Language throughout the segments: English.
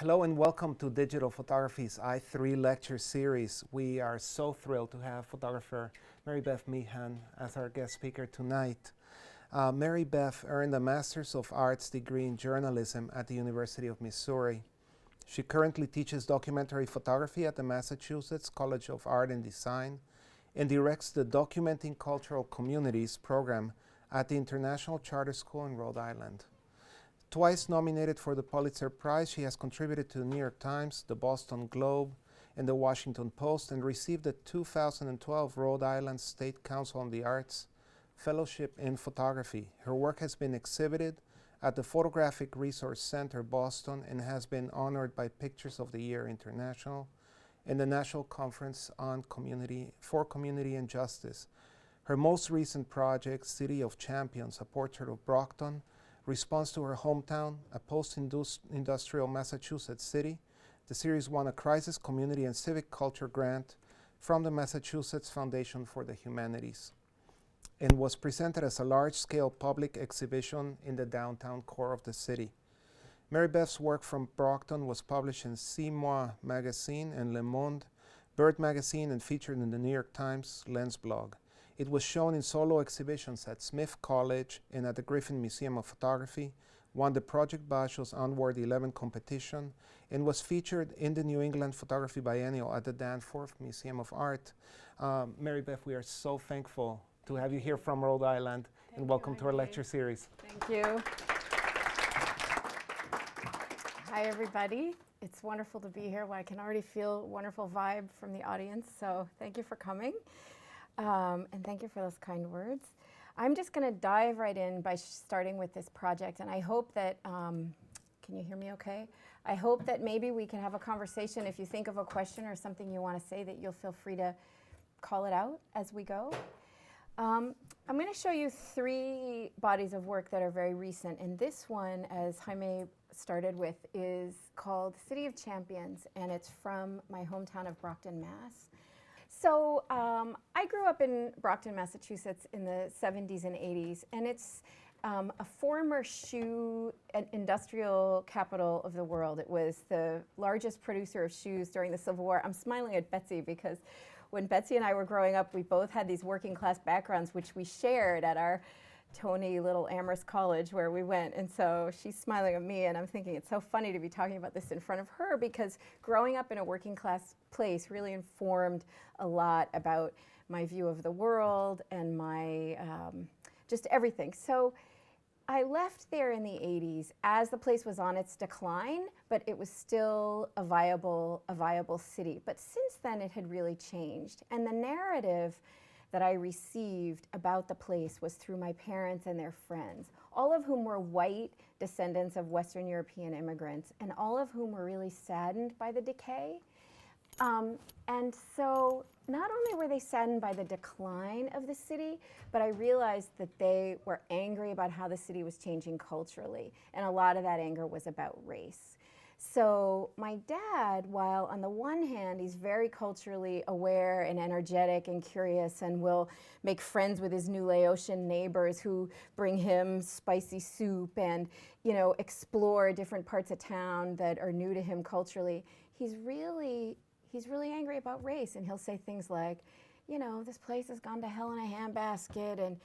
Hello and welcome to Digital Photography's I3 lecture series. We are so thrilled to have photographer Mary Beth Meehan as our guest speaker tonight. Mary Beth earned a Master's of Arts degree in journalism at the University of Missouri. She currently teaches documentary photography at the Massachusetts College of Art and Design and directs the Documenting Cultural Communities program at the International Charter School in Rhode Island. Twice nominated for the Pulitzer Prize, she has contributed to the New York Times, the Boston Globe, and the Washington Post, and received the 2012 Rhode Island State Council on the Arts Fellowship in Photography. Her work has been exhibited at the Photographic Resource Center, Boston, and has been honored by Pictures of the Year International and the National Conference on Community and Justice. Her most recent project, City of Champions, a portrait of Brockton, responds to her hometown, a post-industrial Massachusetts city. The series won a Crisis Community and Civic Culture grant from the Massachusetts Foundation for the Humanities and was presented as a large-scale public exhibition in the downtown core of the city. Mary Beth's work from Brockton was published in Moi magazine and Le Monde, Bird magazine, and featured in the New York Times Lens blog. It was shown in solo exhibitions at Smith College and at the Griffin Museum of Photography, won the Project Basho's Onward 11 competition, and was featured in the New England Photography Biennial at the Danforth Museum of Art. Mary Beth, we are so thankful to have you here from Rhode Island, and welcome to our lecture series. Thank you. Hi, everybody. It's wonderful to be here. Well, I can already feel a wonderful vibe from the audience, so thank you for coming. And thank you for those kind words. I'm just going to dive right in by starting with this project, and I hope that, can you hear me okay? I hope that maybe we can have a conversation. If you think of a question or something you want to say, that you'll feel free to call it out as we go. I'm going to show you three bodies of work that are very recent, and this one, as Jaime started with, is called City of Champions, and it's from my hometown of Brockton, Mass. So I grew up in Brockton, Massachusetts in the 70s and 80s, and it's a former shoe industrial capital of the world. It was the largest producer of shoes during the Civil War. I'm smiling at Betsy because when Betsy and I were growing up, we both had these working class backgrounds, which we shared at our Tony little Amherst College where we went, and so she's smiling at me, and I'm thinking it's so funny to be talking about this in front of her because growing up in a working class place really informed a lot about my view of the world and my just everything. So I left there in the 80s as the place was on its decline, but it was still a viable city. But since then it had really changed, and the narrative that I received about the place was through my parents and their friends, all of whom were white descendants of Western European immigrants, and all of whom were really saddened by the decay. And so not only were they saddened by the decline of the city, but I realized that they were angry about how the city was changing culturally, and a lot of that anger was about race. So my dad, while on the one hand he's very culturally aware and energetic and curious and will make friends with his new Laotian neighbors who bring him spicy soup and, you know, explore different parts of town that are new to him culturally, he's really angry about race, and he'll say things like, you know, this place has gone to hell in a handbasket, and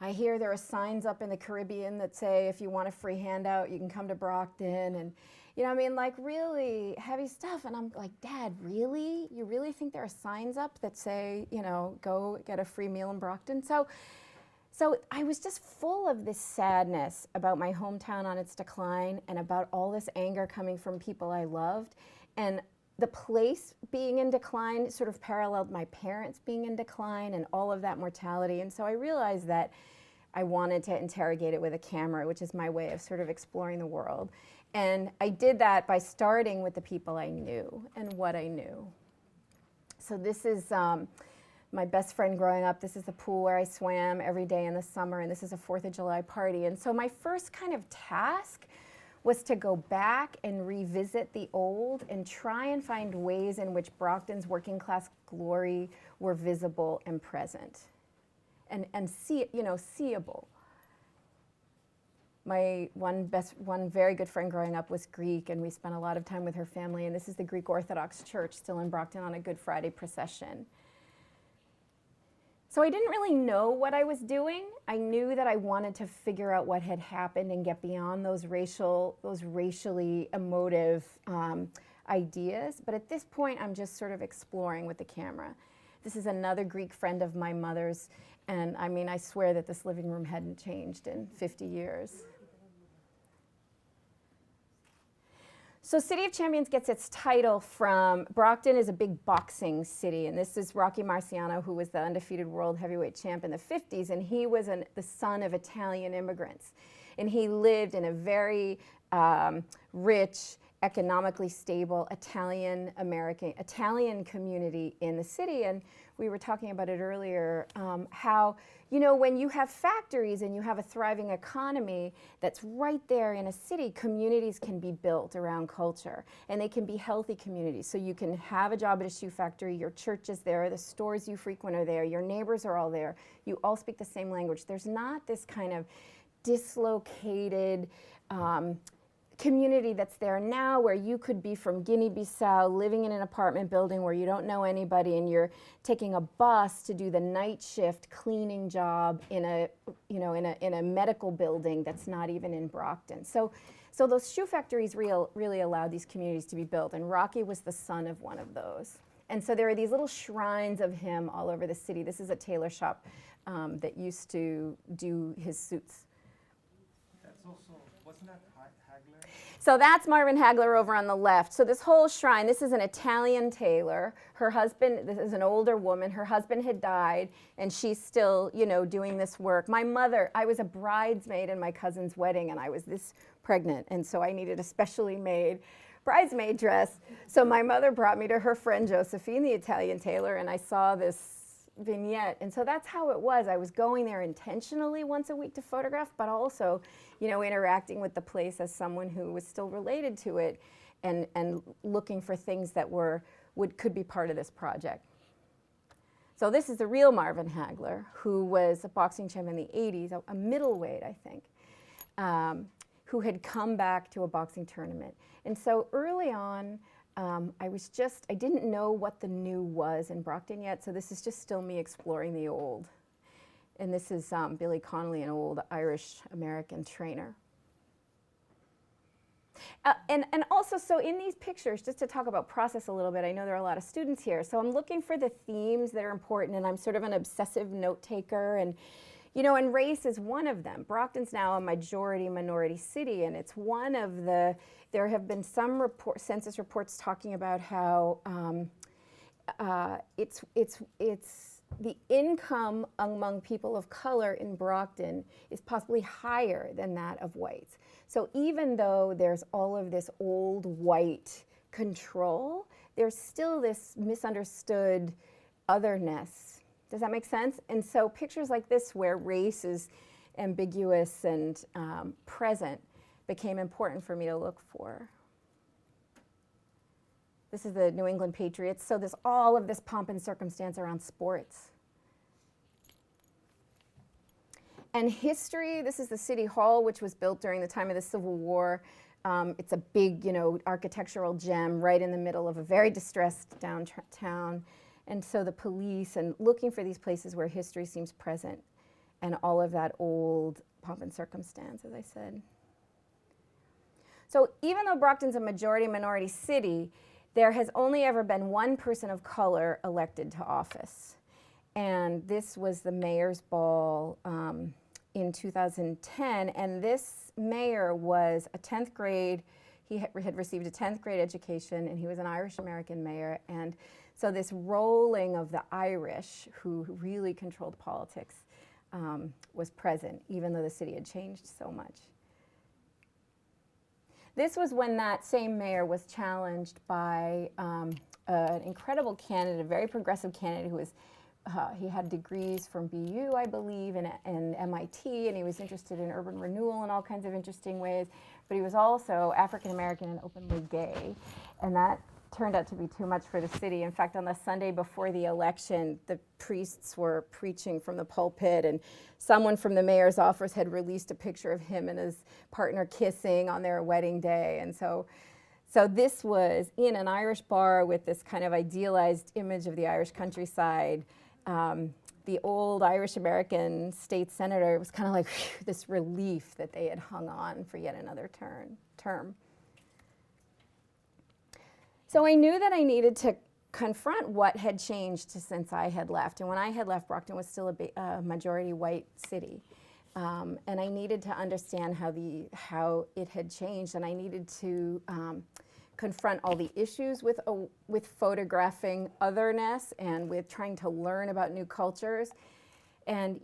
I hear there are signs up in the Caribbean that say if you want a free handout you can come to Brockton, and you know, I mean, like really heavy stuff. And I'm like, Dad, really? You really think there are signs up that say, you know, go get a free meal in Brockton? So I was just full of this sadness about my hometown on its decline and about all this anger coming from people I loved. And the place being in decline sort of paralleled my parents being in decline and all of that mortality. And so I realized that I wanted to interrogate it with a camera, which is my way of sort of exploring the world. And I did that by starting with the people I knew and what I knew. So this is my best friend growing up. This is the pool where I swam every day in the summer, and this is a 4th of July party. And so my first kind of task was to go back and revisit the old and try and find ways in which Brockton's working class glory were visible and present and see, you know, seeable. My one very good friend growing up was Greek, and we spent a lot of time with her family, and this is the Greek Orthodox Church still in Brockton on a Good Friday procession. So I didn't really know what I was doing. I knew that I wanted to figure out what had happened and get beyond those racially emotive ideas. But at this point, I'm just sort of exploring with the camera. This is another Greek friend of my mother's, and I mean, I swear that this living room hadn't changed in 50 years. So City of Champions gets its title from, Brockton is a big boxing city, and this is Rocky Marciano, who was the undefeated world heavyweight champ in the 50s, and he was the son of Italian immigrants. And he lived in a very rich, economically stable Italian community in the city. And we were talking about it earlier, how, you know, when you have factories and you have a thriving economy that's right there in a city, communities can be built around culture, and they can be healthy communities. So you can have a job at a shoe factory, your church is there, the stores you frequent are there, your neighbors are all there, you all speak the same language. There's not this kind of dislocated community that's there now, where you could be from Guinea-Bissau living in an apartment building where you don't know anybody, and you're taking a bus to do the night shift cleaning job in a medical building that's not even in Brockton. So those shoe factories really allowed these communities to be built, and Rocky was the son of one of those. And so there are these little shrines of him all over the city. This is a tailor shop that used to do his suits. That's also, wasn't that Hagler? So that's Marvin Hagler over on the left. So this whole shrine, this is an Italian tailor. Her husband, this is an older woman, her husband had died, and she's still, you know, doing this work. My mother, I was a bridesmaid in my cousin's wedding, and I was this pregnant, and so I needed a specially made bridesmaid dress. So my mother brought me to her friend Josephine, the Italian tailor, and I saw this vignette. And so that's how it was. I was going there intentionally once a week to photograph, but also, you know, interacting with the place as someone who was still related to it, and looking for things that could be part of this project. So this is the real Marvin Hagler, who was a boxing champ in the 80s, a middleweight, I think, who had come back to a boxing tournament. And so early on, I didn't know what the new was in Brockton yet, so this is just still me exploring the old. And this is Billy Connolly, an old Irish-American trainer. And also, so in these pictures, just to talk about process a little bit, I know there are a lot of students here, so I'm looking for the themes that are important, and I'm sort of an obsessive note taker, and you know, and race is one of them. Brockton's now a majority-minority city, and it's one of the, there have been some census reports talking about how it's the income among people of color in Brockton is possibly higher than that of whites. So even though there's all of this old white control, there's still this misunderstood otherness. Does that make sense? And so pictures like this, where race is ambiguous and present, became important for me to look for. This is the New England Patriots. So there's all of this pomp and circumstance around sports. And history, this is the City Hall, which was built during the time of the Civil War. It's a big, you know, architectural gem right in the middle of a very distressed downtown. And so the police, and looking for these places where history seems present, and all of that old pomp and circumstance, as I said. So even though Brockton's a majority-minority city, there has only ever been one person of color elected to office. And this was the mayor's ball in 2010, and this mayor was a 10th grade, he had received a 10th grade education, and he was an Irish-American mayor. And so this rolling of the Irish, who really controlled politics, was present, even though the city had changed so much. This was when that same mayor was challenged by an incredible candidate, a very progressive candidate who was, he had degrees from BU, I believe, and MIT, and he was interested in urban renewal in all kinds of interesting ways, but he was also African American and openly gay. And that turned out to be too much for the city. In fact, on the Sunday before the election, the priests were preaching from the pulpit, and someone from the mayor's office had released a picture of him and his partner kissing on their wedding day. And so this was in an Irish bar with this kind of idealized image of the Irish countryside. The old Irish-American state senator was kind of like this relief that they had hung on for yet another term. So I knew that I needed to confront what had changed since I had left. And when I had left, Brockton was still a majority white city. And I needed to understand how it had changed, and I needed to confront all the issues with photographing otherness and with trying to learn about new cultures. And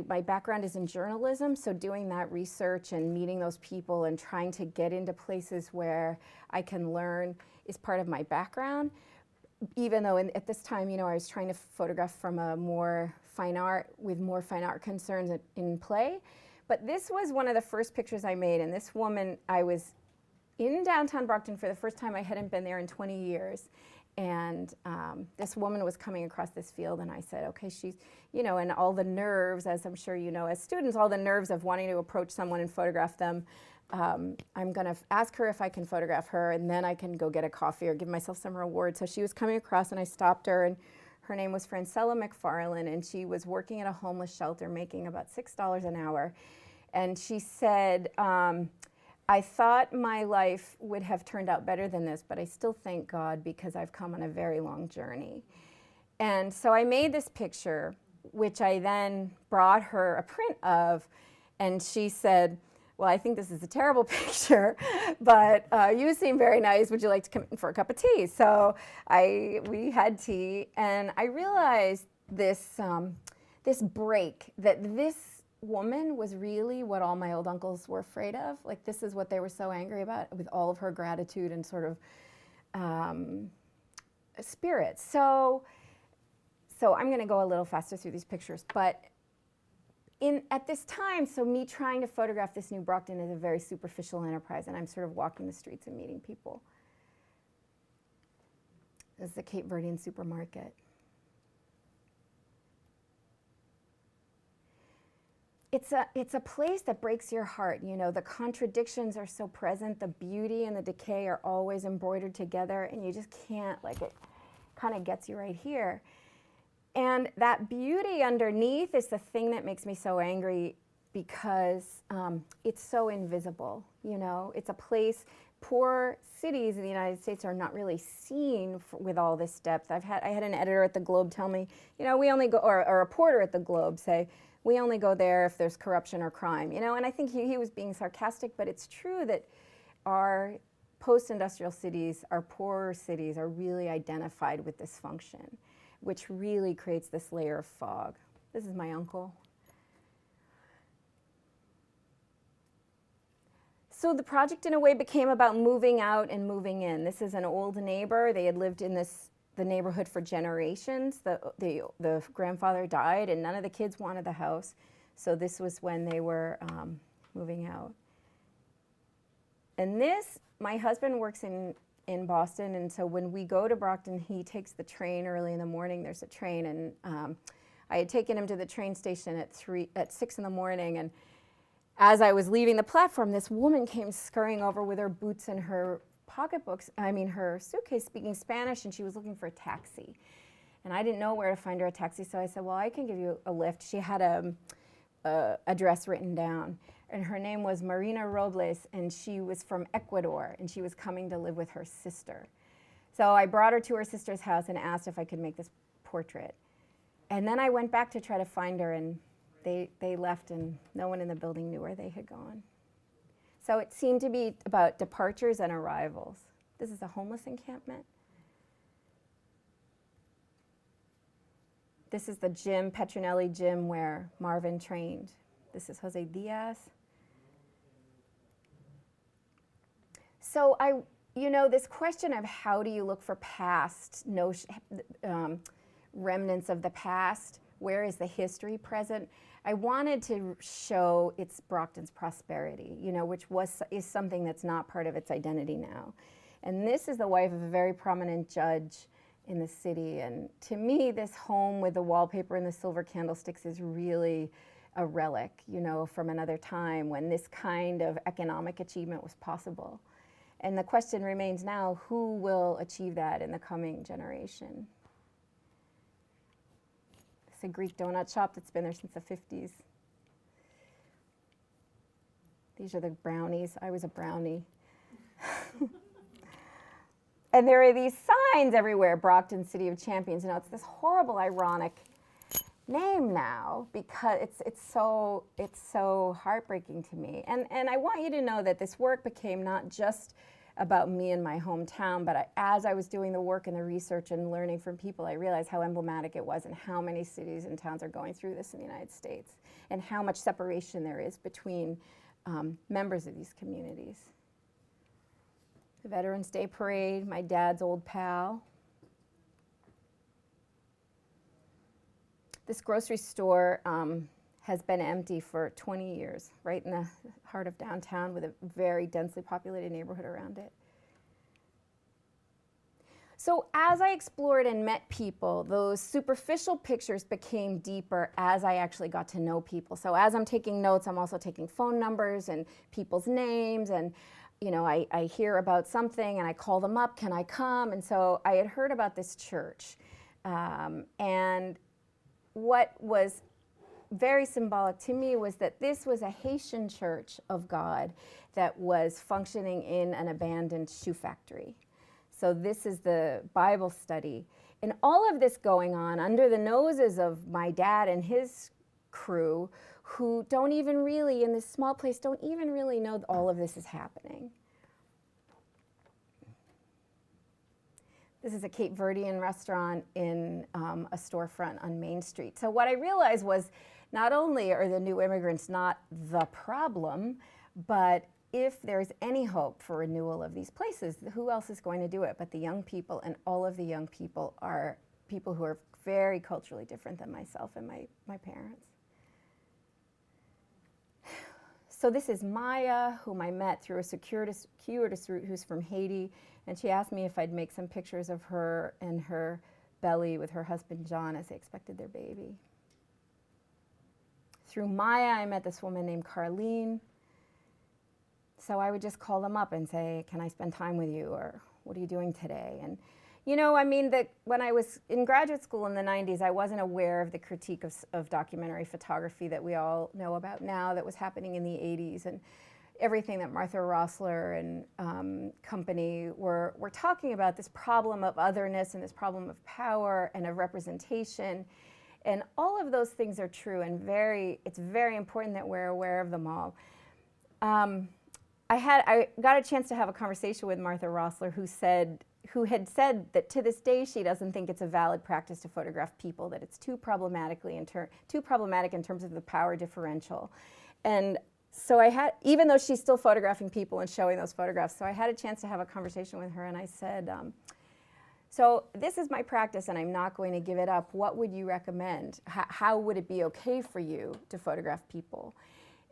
my background is in journalism, so doing that research and meeting those people and trying to get into places where I can learn is part of my background. Even though at this time, I was trying to photograph from a more fine art concerns in play. But this was one of the first pictures I made, and this woman, I was in downtown Brockton for the first time. I hadn't been there in 20 years. And this woman was coming across this field, and I said, okay, she's, and all the nerves, as I'm sure you know, as students, all the nerves of wanting to approach someone and photograph them. I'm going to ask her if I can photograph her, and then I can go get a coffee or give myself some reward. So she was coming across, and I stopped her, and her name was Francella McFarlane, and she was working at a homeless shelter making about $6 an hour. And she said, I thought my life would have turned out better than this, but I still thank God because I've come on a very long journey. And so I made this picture, which I then brought her a print of, and she said, well, I think this is a terrible picture, but you seem very nice. Would you like to come in for a cup of tea? So we had tea, and I realized this break, that this woman was really what all my old uncles were afraid of. Like, this is what they were so angry about, with all of her gratitude and sort of spirit. So I'm going to go a little faster through these pictures, but at this time, so me trying to photograph this new Brockton is a very superficial enterprise, and I'm sort of walking the streets and meeting people. This is the Cape Verdean supermarket. It's a place that breaks your heart. The contradictions are so present. The beauty and the decay are always embroidered together, and you just can't, it kind of gets you right here. And that beauty underneath is the thing that makes me so angry, because it's so invisible. It's a place, poor cities in the United States are not really seen with all this depth. I had an editor at the Globe tell me, we only go, or a reporter at the Globe say, we only go there if there's corruption or crime. And I think he was being sarcastic, but it's true that our post-industrial cities, our poorer cities, are really identified with dysfunction, which really creates this layer of fog. This is my uncle. So the project, in a way, became about moving out and moving in. This is an old neighbor. They had lived in the neighborhood for generations. The grandfather died, and none of the kids wanted the house. So this was when they were moving out. And my husband works in Boston, and so when we go to Brockton, he takes the train early in the morning. There's a train, and I had taken him to the train station at 6 in the morning, and as I was leaving the platform, this woman came scurrying over with her boots and her her suitcase, speaking Spanish, and she was looking for a taxi. And I didn't know where to find her a taxi, so I said, well, I can give you a lift. She had a address written down, and her name was Marina Robles, and she was from Ecuador, and she was coming to live with her sister. So I brought her to her sister's house and asked if I could make this portrait. And then I went back to try to find her, and they left, and no one in the building knew where they had gone. So it seemed to be about departures and arrivals. This is a homeless encampment. This is the gym, Petronelli gym, where Marvin trained. This is Jose Diaz. So this question of how do you look for past remnants of the past, where is the history present? I wanted to show Brockton's prosperity, which is something that's not part of its identity now. And this is the wife of a very prominent judge in the city. And to me, this home with the wallpaper and the silver candlesticks is really a relic, you know, from another time when this kind of economic achievement was possible. And the question remains now, who will achieve that in the coming generation? It's a Greek donut shop that's been there since the 50s. These are the brownies. I was a brownie. And there are these signs everywhere, Brockton, City of Champions. You know, it's this horrible, ironic name now because it's so heartbreaking to me. And I want you to know that this work became not just about me and my hometown, but as I was doing the work and the research and learning from people, I realized how emblematic it was and how many cities and towns are going through this in the United States and how much separation there is between members of these communities. The Veterans Day Parade, my dad's old pal. This grocery store has been empty for 20 years, right in the heart of downtown with a very densely populated neighborhood around it. So as I explored and met people, those superficial pictures became deeper as I actually got to know people. So as I'm taking notes, I'm also taking phone numbers and people's names, and you know, I hear about something and I call them up, can I come? And so I had heard about this church. And what was very symbolic to me was that this was a Haitian church of God that was functioning in an abandoned shoe factory. So this is the Bible study. And all of this going on under the noses of my dad and his crew, who don't even really, in this small place, don't even really know that all of this is happening. This is a Cape Verdean restaurant in a storefront on Main Street. So what I realized was not only are the new immigrants not the problem, but if there's any hope for renewal of these places, who else is going to do it but the young people? And all of the young people are people who are very culturally different than myself and my parents. So this is Maya, whom I met through a circuitous route, who's from Haiti, and she asked me if I'd make some pictures of her and her belly with her husband John as they expected their baby. Through Maya, I met this woman named Carlene. So I would just call them up and say, can I spend time with you, or what are you doing today? And you know, I mean, when I was in graduate school in the 90s, I wasn't aware of the critique of documentary photography that we all know about now that was happening in the 80s, and everything that Martha Rossler and company were talking about, this problem of otherness and this problem of power and of representation. And all of those things are true, and it's very important that we're aware of them all. I got a chance to have a conversation with Martha Rossler, who had said that to this day she doesn't think it's a valid practice to photograph people, that it's too problematic in terms of the power differential. And so even though she's still photographing people and showing those photographs, so I had a chance to have a conversation with her, and I said, so this is my practice and I'm not going to give it up. What would you recommend? How would it be okay for you to photograph people?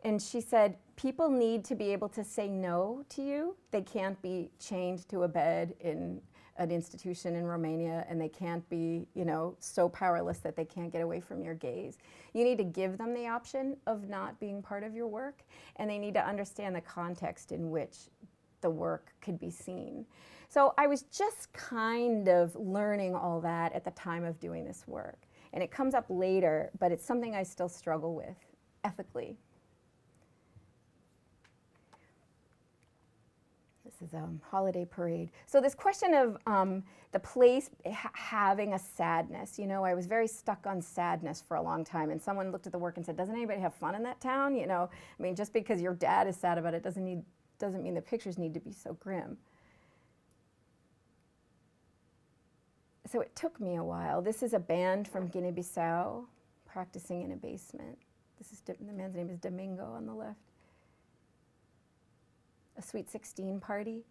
And she said, people need to be able to say no to you. They can't be chained to a bed in an institution in Romania, and they can't be, you know, so powerless that they can't get away from your gaze. You need to give them the option of not being part of your work, and they need to understand the context in which the work could be seen. So I was just kind of learning all that at the time of doing this work. And it comes up later, but it's something I still struggle with ethically. This is a holiday parade. So this question of the place having a sadness, you know, I was very stuck on sadness for a long time, and someone looked at the work and said, doesn't anybody have fun in that town? You know, I mean, just because your dad is sad about it doesn't mean the pictures need to be so grim. So it took me a while. This is a band from Guinea-Bissau practicing in a basement. The man's name is Domingo on the left. A Sweet 16 party.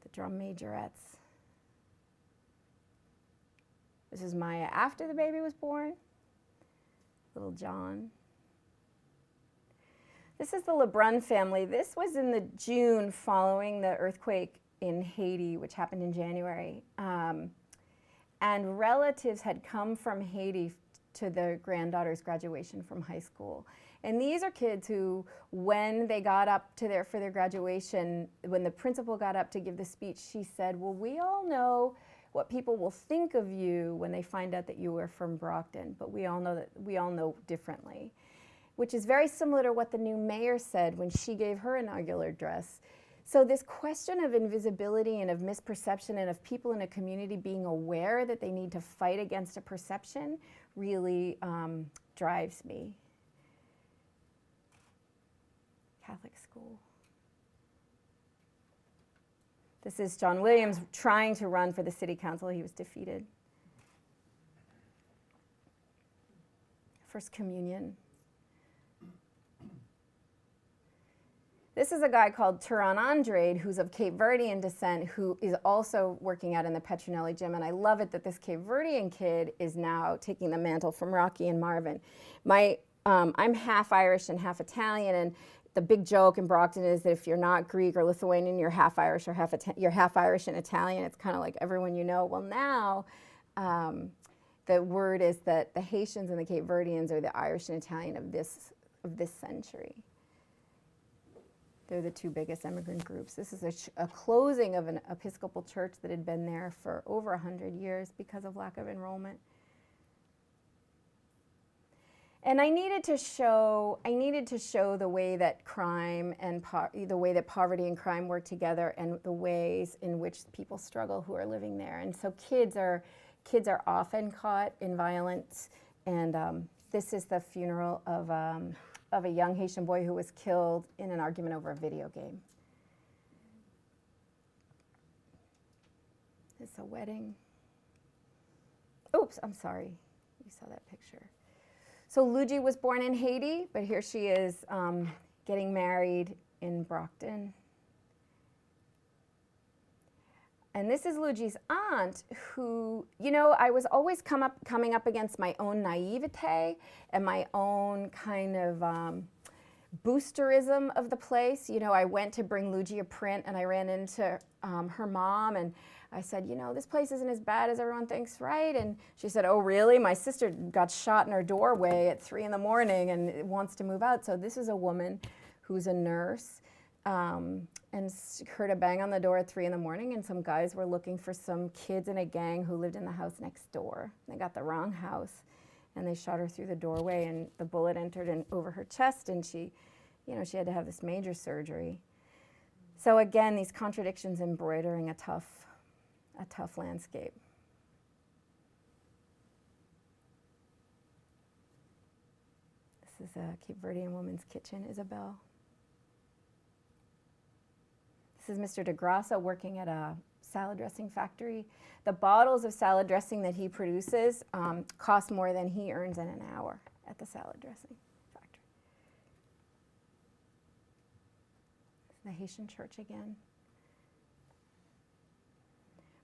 The drum majorettes. This is Maya after the baby was born. Little John. This is the LeBrun family. This was in the June following the earthquake in Haiti, which happened in January. And relatives had come from Haiti to their granddaughter's graduation from high school. And these are kids who, when they got up to for their graduation, when the principal got up to give the speech, she said, well, we all know what people will think of you when they find out that you were from Brockton, but we all know differently. Which is very similar to what the new mayor said when she gave her inaugural address. So this question of invisibility and of misperception and of people in a community being aware that they need to fight against a perception really drives me. Catholic school. This is John Williams trying to run for the city council. He was defeated. First communion. This is a guy called Turan Andrade, who's of Cape Verdean descent, who is also working out in the Petronelli gym. And I love it that this Cape Verdean kid is now taking the mantle from Rocky and Marvin. I'm half Irish and half Italian, and the big joke in Brockton is that if you're not Greek or Lithuanian, you're half Irish or you're half Irish and Italian. It's kind of like everyone you know. Well, now the word is that the Haitians and the Cape Verdeans are the Irish and Italian of this century. They're the two biggest immigrant groups. This is a closing of an Episcopal church that had been there for over 100 years because of lack of enrollment. And I needed to show the way that crime and the way that poverty and crime work together, and the ways in which people struggle who are living there. And so kids are often caught in violence. And this is the funeral of a young Haitian boy who was killed in an argument over a video game. It's a wedding. Oops, I'm sorry. You saw that picture. So Luigi was born in Haiti, but here she is getting married in Brockton. And this is Luigi's aunt, who, I was always coming up against my own naivete and my own kind of boosterism of the place. I went to bring Luigi a print, and I ran into her mom, and I said, this place isn't as bad as everyone thinks, right? And she said, oh, really? My sister got shot in her doorway at 3 a.m. and wants to move out. So this is a woman who's a nurse, and heard a bang on the door at 3 a.m, and some guys were looking for some kids in a gang who lived in the house next door. They got the wrong house, and they shot her through the doorway, and the bullet entered over her chest, and she had to have this major surgery. So again, these contradictions embroidering a tough landscape. This is a Cape Verdean woman's kitchen, Isabel. This is Mr. DeGrasso working at a salad dressing factory. The bottles of salad dressing that he produces cost more than he earns in an hour at the salad dressing factory. The Haitian church again.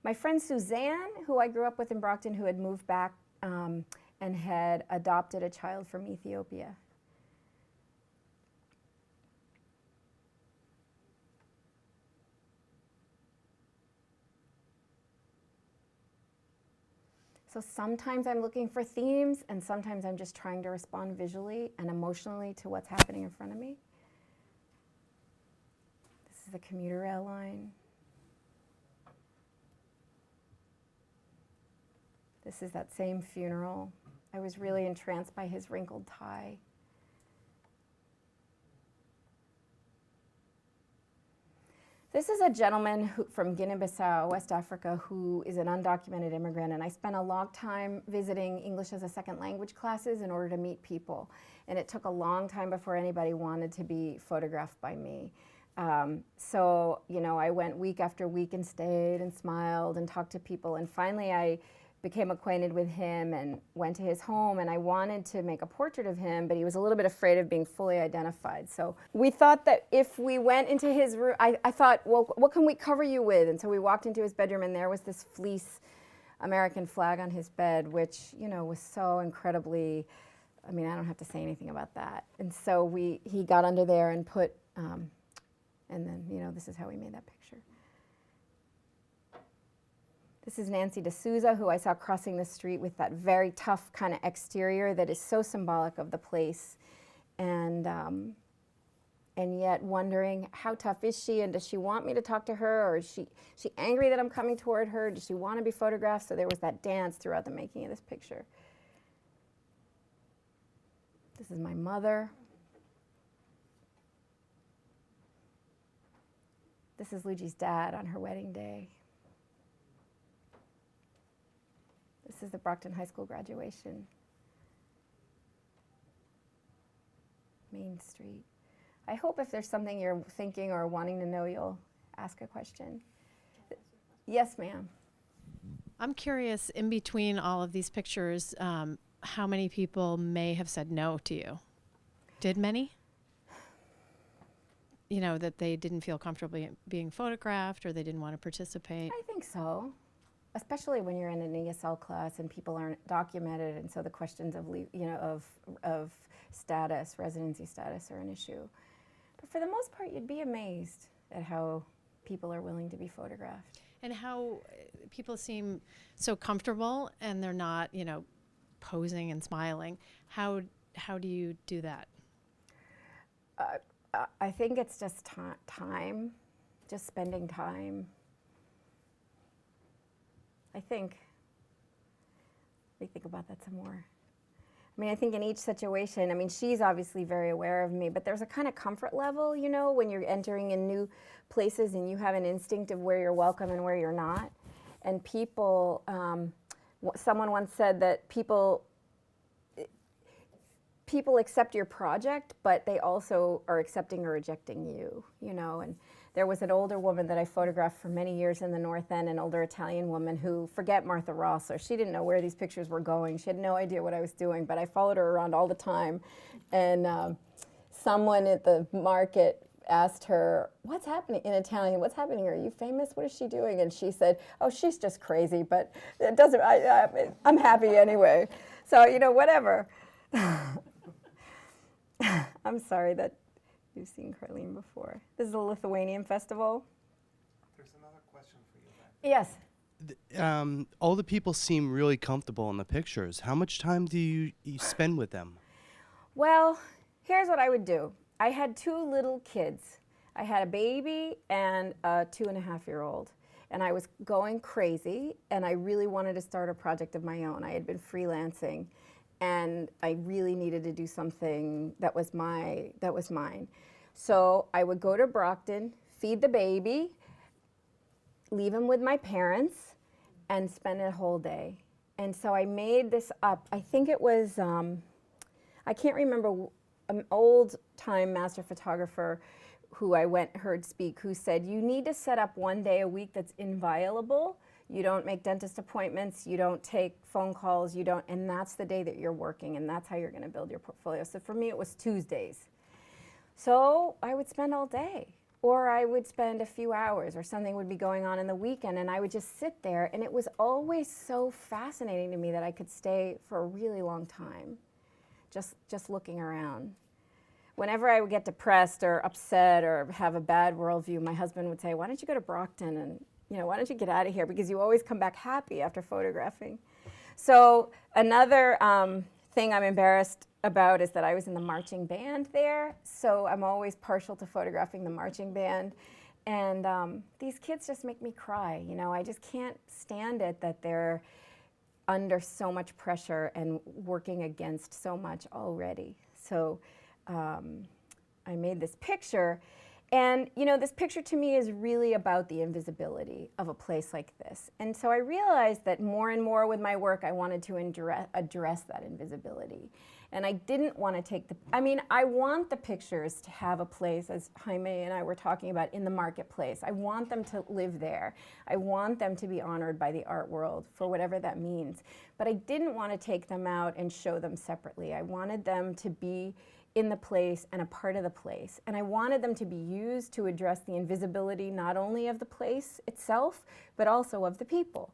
My friend Suzanne, who I grew up with in Brockton, who had moved back and had adopted a child from Ethiopia. So sometimes I'm looking for themes, and sometimes I'm just trying to respond visually and emotionally to what's happening in front of me. This is the commuter rail line. This is that same funeral. I was really entranced by his wrinkled tie. This is a gentleman from Guinea-Bissau, West Africa, who is an undocumented immigrant, and I spent a long time visiting English as a second language classes in order to meet people, and it took a long time before anybody wanted to be photographed by me. So, I went week after week and stayed and smiled and talked to people, and finally I became acquainted with him and went to his home, and I wanted to make a portrait of him, but he was a little bit afraid of being fully identified. So we thought that if we went into his room, I thought, well, what can we cover you with? And so we walked into his bedroom, and there was this fleece American flag on his bed, which, was so incredibly I mean, I don't have to say anything about that. And so he got under there and put, and then, you know, this is how we made that picture. This is Nancy D'Souza, who I saw crossing the street with that very tough kind of exterior that is so symbolic of the place. And yet wondering, how tough is she, and does she want me to talk to her, or is she angry that I'm coming toward her? Does she want to be photographed? So there was that dance throughout the making of this picture. This is my mother. This is Luigi's dad on her wedding day. This is the Brockton High School graduation. Main Street. I hope if there's something you're thinking or wanting to know, you'll ask a question. Yes, ma'am. I'm curious, in between all of these pictures, how many people may have said no to you? Did many? You know, that they didn't feel comfortable being photographed, or they didn't want to participate? I think so, especially when you're in an ESL class and people aren't documented, and so the questions of, you know, of status, residency status, are an issue. But for the most part, you'd be amazed at how people are willing to be photographed. And how people seem so comfortable, and they're not, you know, posing and smiling. How do you do that? I think it's just time, just spending time. I think. Let me think about that some more. I mean, I think in each situation, I mean, she's obviously very aware of me, but there's a kind of comfort level, you know, when you're entering in new places and you have an instinct of where you're welcome and where you're not. And people, someone once said that people accept your project, but they also are accepting or rejecting you, you know. And there was an older woman that I photographed for many years in the North End, an older Italian woman who, forget Martha Rosser, she didn't know where these pictures were going. She had no idea what I was doing, but I followed her around all the time. And someone at the market asked her, what's happening, in Italian, what's happening? Are you famous? What is she doing? And she said, oh, she's just crazy, but it doesn't, I'm happy anyway. So, you know, whatever. I'm sorry that you've seen Carlene before. This is the Lithuanian festival. There's another question for you, Beth. Yes. All the people seem really comfortable in the pictures. How much time do you spend with them? Well, here's what I would do. I had two little kids. I had a baby and a 2.5-year-old. And I was going crazy, and I really wanted to start a project of my own. I had been freelancing, and I really needed to do something that was mine. So I would go to Brockton, feed the baby, leave him with my parents, and spend a whole day. And so I made this up. I think it was, I can't remember, an old-time master photographer who I heard speak, who said, you need to set up one day a week that's inviolable. You don't make dentist appointments, you don't take phone calls, and that's the day that you're working, and that's how you're gonna build your portfolio. So for me, it was Tuesdays. So I would spend all day, or I would spend a few hours, or something would be going on in the weekend, and I would just sit there, and it was always so fascinating to me that I could stay for a really long time, just looking around. Whenever I would get depressed or upset or have a bad worldview, my husband would say, why don't you go to Brockton and, you know, why don't you get out of here, because you always come back happy after photographing. So another thing I'm embarrassed about is that I was in the marching band there, so I'm always partial to photographing the marching band. And these kids just make me cry, you know. I just can't stand it that they're under so much pressure and working against so much already. So I made this picture. And, you know, this picture to me is really about the invisibility of a place like this. And so I realized that more and more with my work, I wanted to address that invisibility. And I didn't want to take I want the pictures to have a place, as Jaime and I were talking about, in the marketplace. I want them to live there. I want them to be honored by the art world, for whatever that means. But I didn't want to take them out and show them separately. I wanted them to be in the place and a part of the place. And I wanted them to be used to address the invisibility not only of the place itself, but also of the people.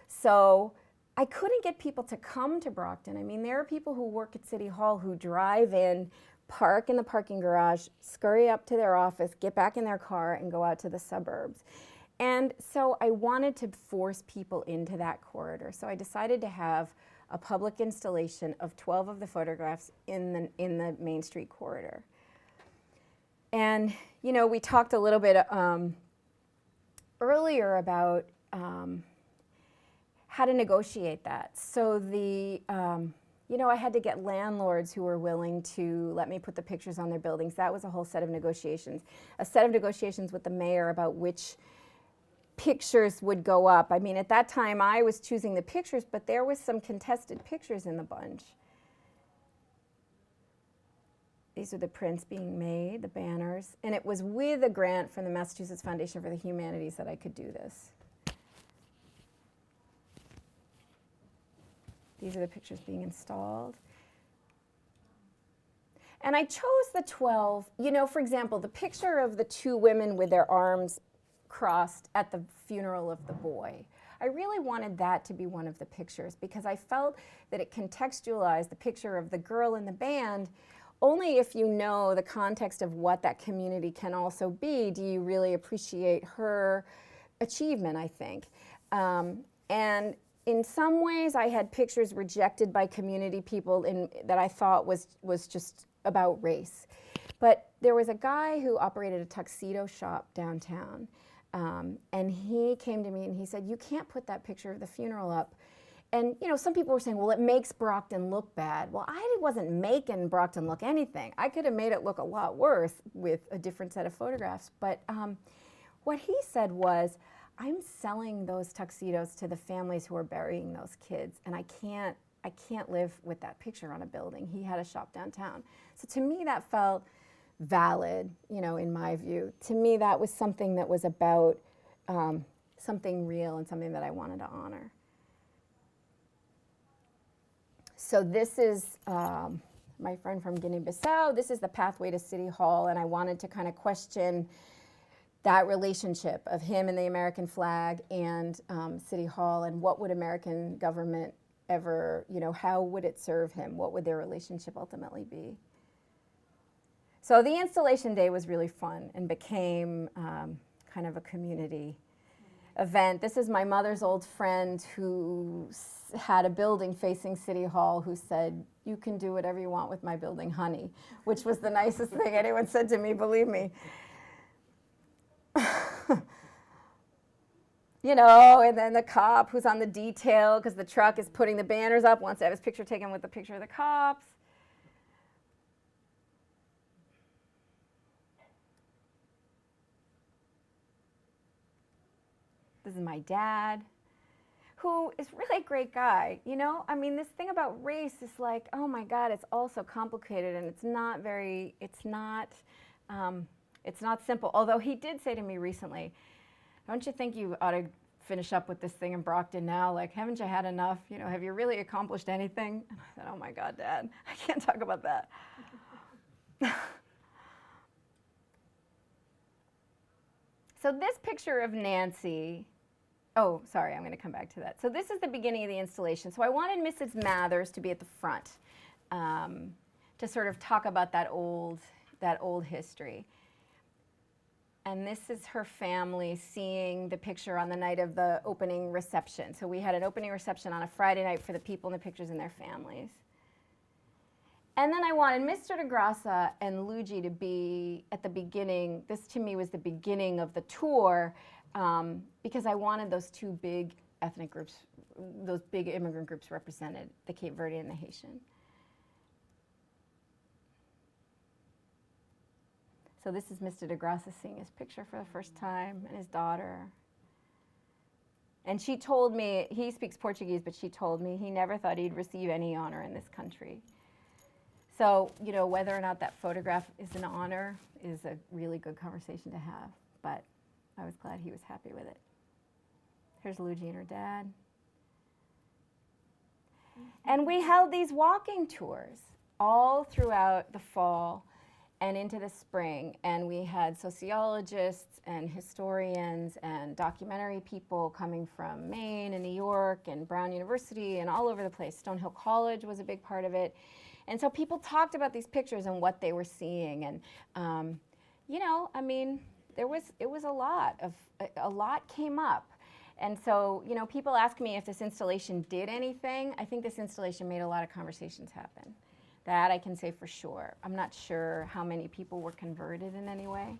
So I couldn't get people to come to Brockton. I mean, there are people who work at City Hall who drive in, park in the parking garage, scurry up to their office, get back in their car, and go out to the suburbs. And so I wanted to force people into that corridor. So I decided to have a public installation of 12 of the photographs in the Main Street corridor. And, you know, we talked a little bit earlier about how to negotiate that. So you know, I had to get landlords who were willing to let me put the pictures on their buildings. That was a whole set of negotiations. A set of negotiations with the mayor about which pictures would go up. I mean, at that time, I was choosing the pictures, but there was some contested pictures in the bunch. These are the prints being made, the banners. And it was with a grant from the Massachusetts Foundation for the Humanities that I could do this. These are the pictures being installed. And I chose the 12, you know, for example, the picture of the two women with their arms crossed at the funeral of the boy. I really wanted that to be one of the pictures because I felt that it contextualized the picture of the girl in the band. Only if you know the context of what that community can also be do you really appreciate her achievement, I think. And in some ways, I had pictures rejected by community people that I thought was just about race. But there was a guy who operated a tuxedo shop downtown, and he came to me and he said, "You can't put that picture of the funeral up." And you know, some people were saying, "Well, it makes Brockton look bad." Well, I wasn't making Brockton look anything. I could have made it look a lot worse with a different set of photographs. But what he said was, "I'm selling those tuxedos to the families who are burying those kids, and I can't live with that picture on a building." He had a shop downtown. So to me, that felt valid, you know, in my view. To me, that was something that was about something real and something that I wanted to honor. So this is my friend from Guinea-Bissau. This is the pathway to City Hall, and I wanted to kind of question that relationship of him and the American flag and City Hall, and what would American government ever, you know, how would it serve him? What would their relationship ultimately be? So the installation day was really fun and became kind of a community event. This is my mother's old friend who had a building facing City Hall who said, "You can do whatever you want with my building, honey," which was the nicest thing anyone said to me, believe me. You know, and then the cop who's on the detail because the truck is putting the banners up, wants to have his picture taken with the picture of the cops. This is my dad, who is really a great guy. You know, I mean, this thing about race is like, oh my God, it's all so complicated, and it's not simple. Although he did say to me recently, "Don't you think you ought to finish up with this thing in Brockton now? Like, haven't you had enough? You know, have you really accomplished anything?" And I said, "Oh my God, Dad, I can't talk about that." So this picture of Nancy, oh, sorry, I'm going to come back to that. So this is the beginning of the installation. So I wanted Mrs. Mathers to be at the front to sort of talk about that old history. And this is her family seeing the picture on the night of the opening reception. So we had an opening reception on a Friday night for the people in the pictures and their families. And then I wanted Mr. DeGrassa and Luigi to be at the beginning. This to me was the beginning of the tour because I wanted those two big ethnic groups, those big immigrant groups represented, the Cape Verdean and the Haitian. So this is Mr. DeGrassa seeing his picture for the first time and his daughter. And she told me, he speaks Portuguese, but she told me he never thought he'd receive any honor in this country. So, you know, whether or not that photograph is an honor is a really good conversation to have, but I was glad he was happy with it. Here's Luigi and her dad. And we held these walking tours all throughout the fall. and into the spring, and we had sociologists and historians and documentary people coming from Maine and New York and Brown University and all over the place. Stonehill College was a big part of it. And so people talked about these pictures and what they were seeing. And, you know, I mean, it was a lot came up. And so, you know, people ask me if this installation did anything. I think this installation made a lot of conversations happen. That I can say for sure. I'm not sure how many people were converted in any way.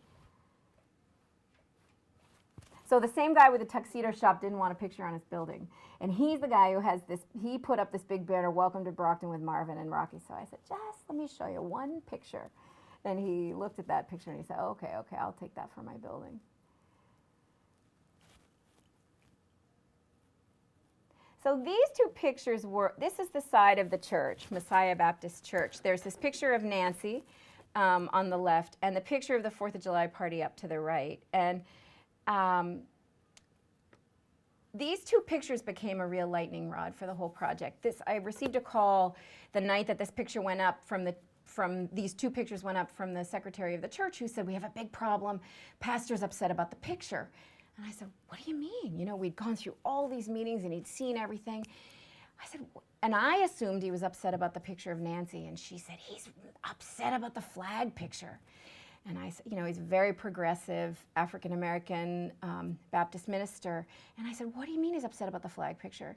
So the same guy with the tuxedo shop didn't want a picture on his building. And he's the guy who has this, he put up this big banner, "Welcome to Brockton with Marvin and Rocky." So I said, "Just let me show you one picture." And he looked at that picture and he said, okay, I'll take that for my building. So these two pictures were, this is the side of the church, Messiah Baptist Church. There's this picture of Nancy on the left and the picture of the 4th of July party up to the right. And these two pictures became a real lightning rod for the whole project. I received a call the night that this picture went up these two pictures went up from the secretary of the church, who said, "We have a big problem. Pastor's upset about the picture." And I said, "What do you mean?" You know, we'd gone through all these meetings and he'd seen everything. I said, and I assumed he was upset about the picture of Nancy. And she said, "He's upset about the flag picture." And I said, you know, he's a very progressive African-American Baptist minister. And I said, "What do you mean he's upset about the flag picture?"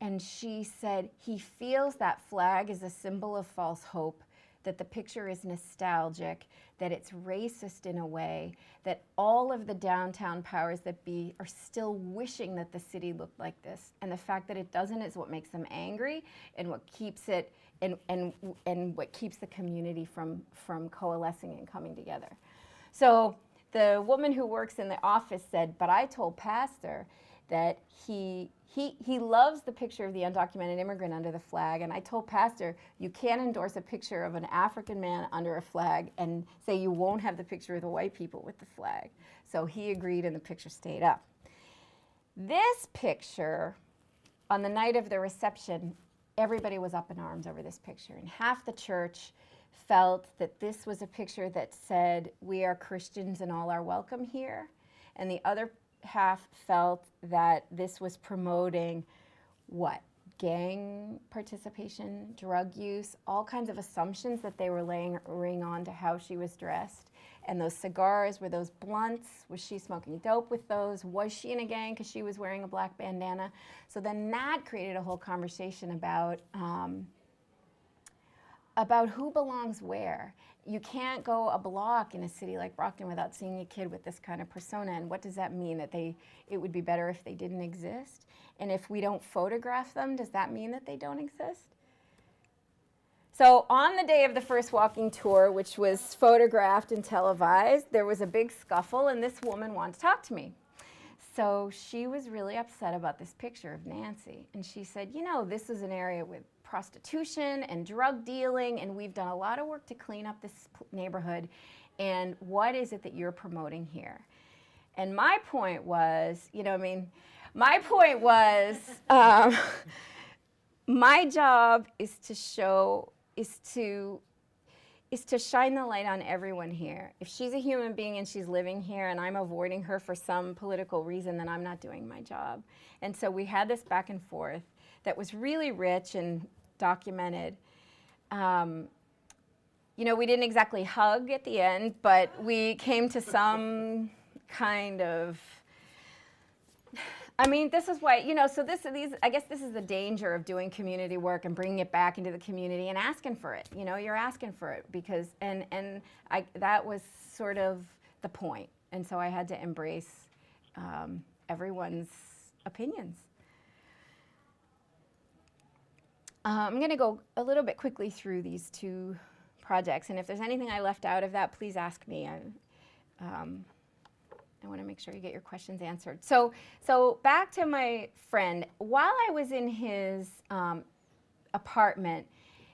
And she said, "He feels that flag is a symbol of false hope, that the picture is nostalgic, that it's racist in a way, that all of the downtown powers that be are still wishing that the city looked like this. And the fact that it doesn't is what makes them angry and what keeps it and what keeps the community from coalescing and coming together." So the woman who works in the office said, "But I told Pastor that he loves the picture of the undocumented immigrant under the flag, and I told Pastor, you can't endorse a picture of an African man under a flag and say you won't have the picture of the white people with the flag." So he agreed and the picture stayed up. This picture, on the night of the reception, everybody was up in arms over this picture, and half the church felt that this was a picture that said, "We are Christians and all are welcome here," and the other half felt that this was promoting what? Gang participation, drug use, all kinds of assumptions that they were laying on to how she was dressed. And those cigars, were those blunts? Was she smoking dope with those? Was she in a gang because she was wearing a black bandana? So then that created a whole conversation about who belongs where. You can't go a block in a city like Brockton without seeing a kid with this kind of persona. And what does that mean? That it would be better if they didn't exist? And if we don't photograph them, does that mean that they don't exist? So on the day of the first walking tour, which was photographed and televised, there was a big scuffle and this woman wanted to talk to me. So she was really upset about this picture of Nancy. And she said, "You know, this is an area with prostitution and drug dealing, and we've done a lot of work to clean up this neighborhood. And what is it that you're promoting here?" And my point was, you know, my point was, my job is to shine the light on everyone here. If she's a human being and she's living here and I'm avoiding her for some political reason, then I'm not doing my job. And so we had this back and forth that was really rich and documented. You know, we didn't exactly hug at the end, but we came to some kind of, this is why, you know, so I guess this is the danger of doing community work and bringing it back into the community and asking for it. You know, you're asking for it because, that was sort of the point. And so I had to embrace everyone's opinions. I'm going to go a little bit quickly through these two projects, and if there's anything I left out of that, please ask me. I want to make sure you get your questions answered. So back to my friend. While I was in his apartment,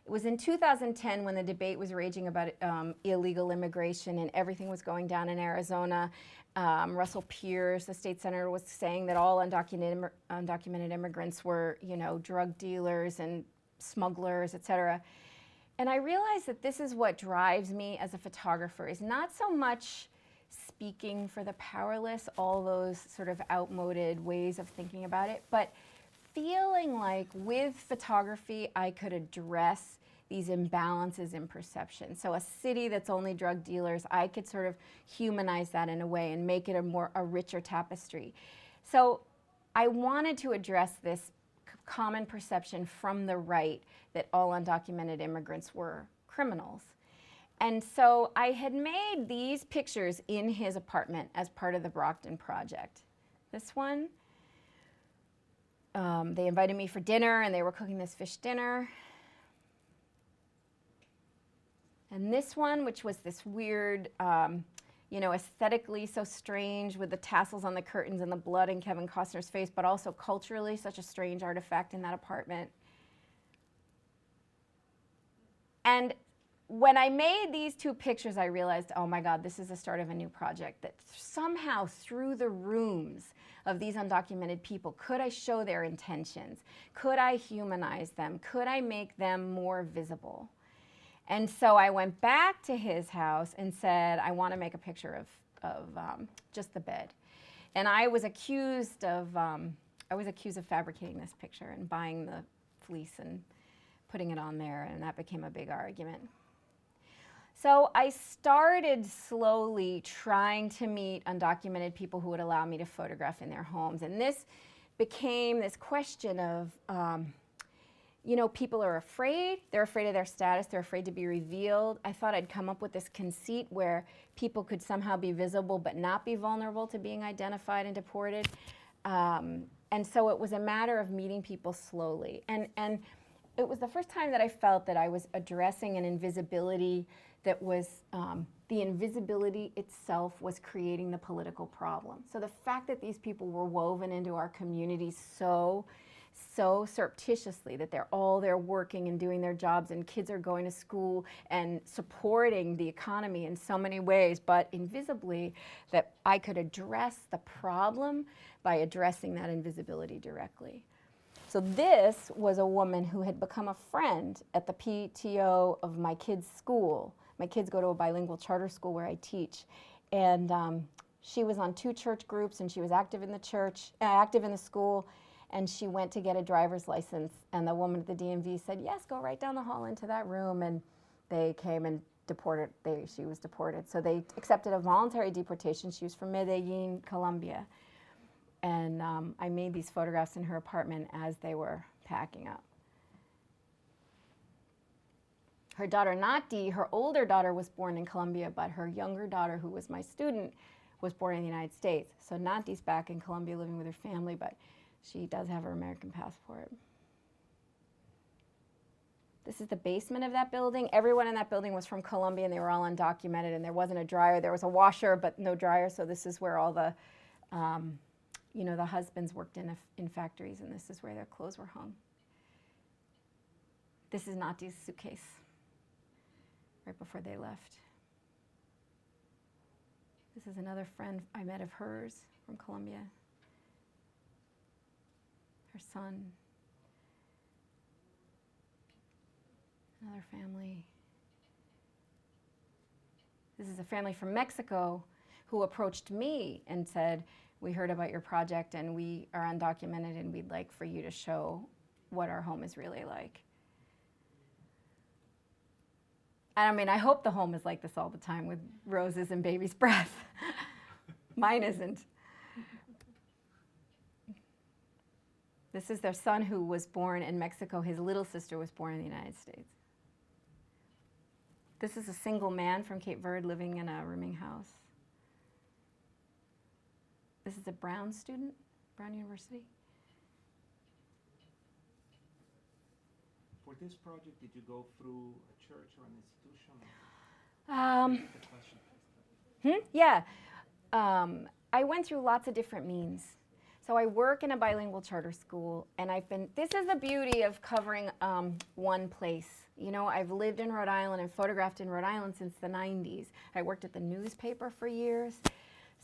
it was in 2010 when the debate was raging about illegal immigration and everything was going down in Arizona. Russell Pierce, the state senator, was saying that all undocumented immigrants were, you know, drug dealers and smugglers, et cetera. And I realized that this is what drives me as a photographer, is not so much speaking for the powerless, all those sort of outmoded ways of thinking about it, but feeling like with photography I could address these imbalances in perception. So a city that's only drug dealers, I could sort of humanize that in a way and make it a richer tapestry. So I wanted to address this common perception from the right that all undocumented immigrants were criminals. And so I had made these pictures in his apartment as part of the Brockton project. This one, they invited me for dinner and they were cooking this fish dinner. And this one, which was this weird, aesthetically so strange with the tassels on the curtains and the blood in Kevin Costner's face, but also culturally such a strange artifact in that apartment. And when I made these two pictures, I realized, oh my God, this is the start of a new project, that somehow through the rooms of these undocumented people, could I show their intentions? Could I humanize them? Could I make them more visible? And so I went back to his house and said, I want to make a picture of just the bed. And I was accused of fabricating this picture and buying the fleece and putting it on there, and that became a big argument. So I started slowly trying to meet undocumented people who would allow me to photograph in their homes. And this became this question of, people are afraid. They're afraid of their status. They're afraid to be revealed. I thought I'd come up with this conceit where people could somehow be visible but not be vulnerable to being identified and deported. And so it was a matter of meeting people slowly. And it was the first time that I felt that I was addressing an invisibility that was, the invisibility itself was creating the political problem. So the fact that these people were woven into our communities so surreptitiously, that they're all there working and doing their jobs, and kids are going to school and supporting the economy in so many ways, but invisibly, that I could address the problem by addressing that invisibility directly. So this was a woman who had become a friend at the PTO of my kids' school. My kids go to a bilingual charter school where I teach, and she was on 2 church groups, and she was active in the church, active in the school. And she went to get a driver's license, and the woman at the DMV said, yes, go right down the hall into that room. And they came and deported, she was deported. So they accepted a voluntary deportation. She was from Medellin, Colombia. And I made these photographs in her apartment as they were packing up. Her daughter, Nati, her older daughter was born in Colombia, but her younger daughter, who was my student, was born in the United States. So Nati's back in Colombia living with her family, but she does have her American passport. This is the basement of that building. Everyone in that building was from Colombia, and they were all undocumented, and there wasn't a dryer. There was a washer, but no dryer, so this is where all the, the husbands worked in factories, and this is where their clothes were hung. This is Nati's suitcase, right before they left. This is another friend I met of hers from Colombia. Her son, another family. This is a family from Mexico who approached me and said, we heard about your project and we are undocumented and we'd like for you to show what our home is really like. I mean, I hope the home is like this all the time with roses and baby's breath. Mine isn't. This is their son who was born in Mexico. His little sister was born in the United States. This is a single man from Cape Verde living in a rooming house. This is a Brown student, Brown University. For this project, did you go through a church or an institution? Yeah. I went through lots of different means. So I work in a bilingual charter school, and this is the beauty of covering one place. I've lived in Rhode Island and photographed in Rhode Island since the 90s. I worked at the newspaper for years.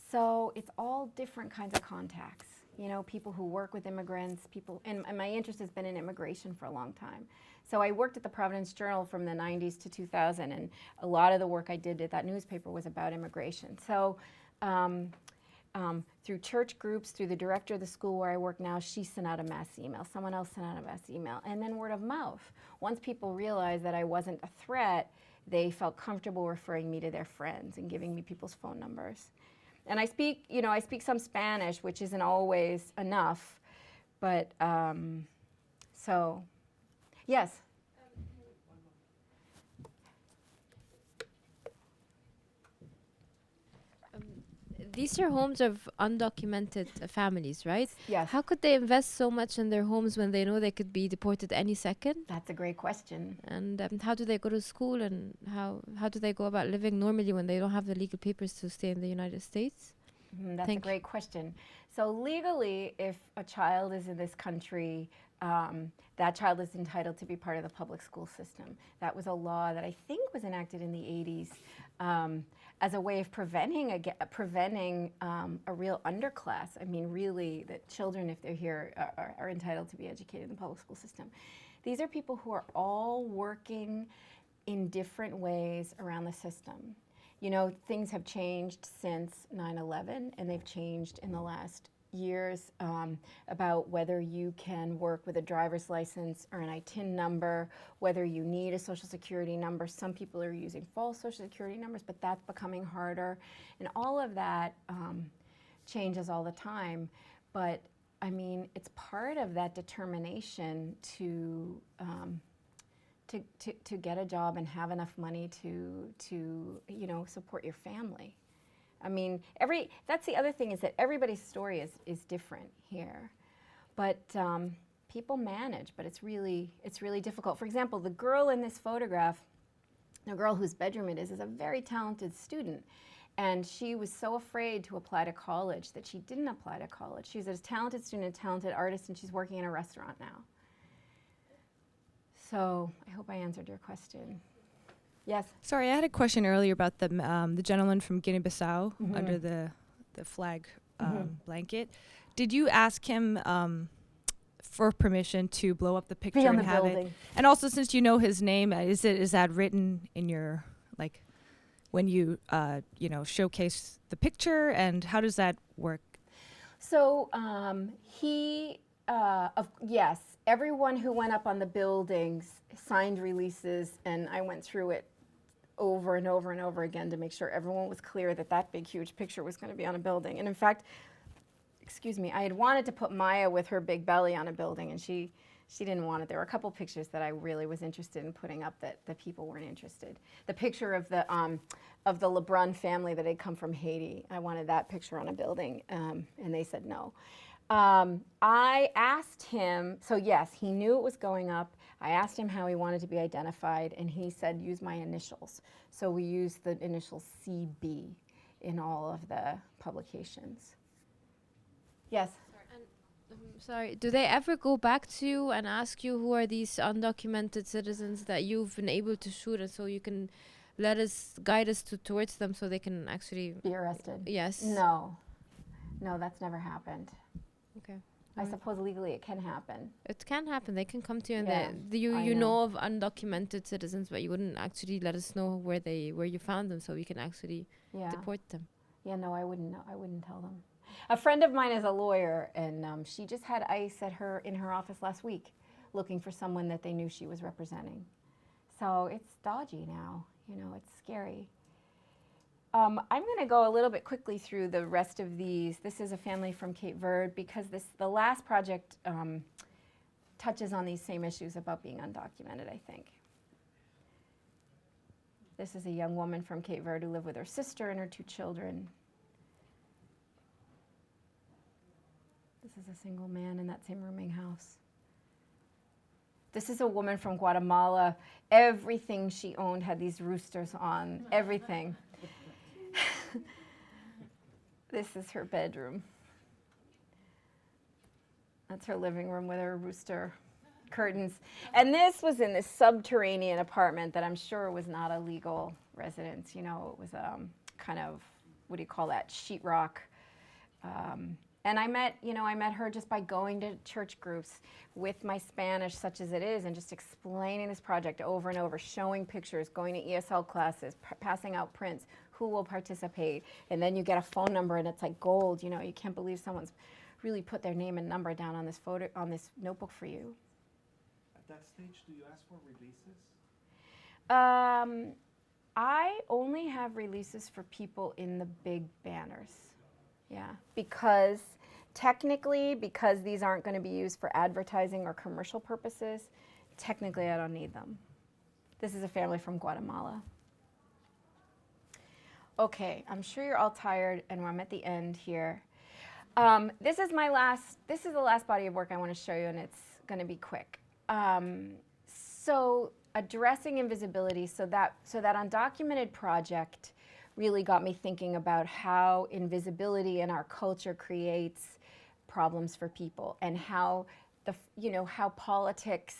So it's all different kinds of contacts. you know, people who work with immigrants, people, and my interest has been in immigration for a long time. So I worked at the Providence Journal from the 90s to 2000, and a lot of the work I did at that newspaper was about immigration. So through church groups, through the director of the school where I work now, she sent out a mass email, someone else sent out a mass email, and then word of mouth. Once people realized that I wasn't a threat, they felt comfortable referring me to their friends and giving me people's phone numbers. And I speak, you know, I speak some Spanish, which isn't always enough, but so, yes. These are homes of undocumented families, right? Yes. How could they invest so much in their homes when they know they could be deported any second? That's a great question. And how do they go to school, and how do they go about living normally when they don't have the legal papers to stay in the United States? That's a great question. So legally, if a child is in this country, that child is entitled to be part of the public school system. That was a law that I think was enacted in the 80s as a way of preventing a real underclass. I mean, really, that children, if they're here, are entitled to be educated in the public school system. These are people who are all working in different ways around the system. You know, things have changed since 9/11, and they've changed in the last years about whether you can work with a driver's license or an ITIN number, whether you need a social security number. Some people are using false social security numbers, but that's becoming harder. And all of that changes all the time. But I mean, it's part of that determination to get a job and have enough money to you know, support your family. I mean, that's the other thing, is that everybody's story is different here, but people manage. But it's really difficult. For example, the girl in this photograph, the girl whose bedroom it is a very talented student, and she was so afraid to apply to college that she didn't apply to college. She was a talented student, a talented artist, and she's working in a restaurant now. So I hope I answered your question. Yes. Sorry, I had a question earlier about the gentleman from Guinea-Bissau under the flag blanket. Did you ask him for permission to blow up the picture Be on and the have building. it? And also, since you know his name, is that written in your, like, when you you know, showcase the picture, and how does that work? So yes, everyone who went up on the buildings signed releases, and I went through it over and over and over again to make sure everyone was clear that that big, huge picture was going to be on a building. And in fact, excuse me, I had wanted to put Maya with her big belly on a building, and she didn't want it. There were a couple pictures that I really was interested in putting up that the people weren't interested. The picture of the LeBrun family that had come from Haiti, I wanted that picture on a building, and they said no. I asked him, so yes, he knew it was going up. I asked him how he wanted to be identified, and he said, use my initials. So we used the initial CB in all of the publications. Yes? Sorry, do they ever go back to you and ask you who are these undocumented citizens that you've been able to shoot, and so you can guide us towards them so they can actually Be arrested? Yes. No, that's never happened. Okay. I suppose legally it can happen. It can happen. They can come to you, and Yeah, you know of undocumented citizens, but you wouldn't actually let us know where you found them, so we can actually deport them. Yeah, no, I wouldn't know. I wouldn't tell them. A friend of mine is a lawyer, and she just had ICE in her office last week, looking for someone that they knew she was representing. So it's dodgy now. You know, it's scary. I'm going to go a little bit quickly through the rest of these. This is a family from Cape Verde, because the last project touches on these same issues about being undocumented, I think. This is a young woman from Cape Verde who lived with her sister and her 2 children. This is a single man in that same rooming house. This is a woman from Guatemala. Everything she owned had these roosters on, everything. This is her bedroom. That's her living room with her rooster curtains. And this was in this subterranean apartment that I'm sure was not a legal residence. You know, it was kind of, what do you call that, sheetrock And I met her just by going to church groups with my Spanish, such as it is, and just explaining this project over and over, showing pictures, going to ESL classes, passing out prints, who will participate. And then you get a phone number and it's like gold. You know, you can't believe someone's really put their name and number down on this notebook for you. At that stage, do you ask for releases? I only have releases for people in the big banners. Yeah, because technically, because these aren't going to be used for advertising or commercial purposes, technically I don't need them. This is a family from Guatemala. Okay, I'm sure you're all tired and I'm at the end here. This is the last body of work I want to show you, and it's going to be quick. So addressing invisibility, so that undocumented project really got me thinking about how invisibility in our culture creates problems for people, and how how politics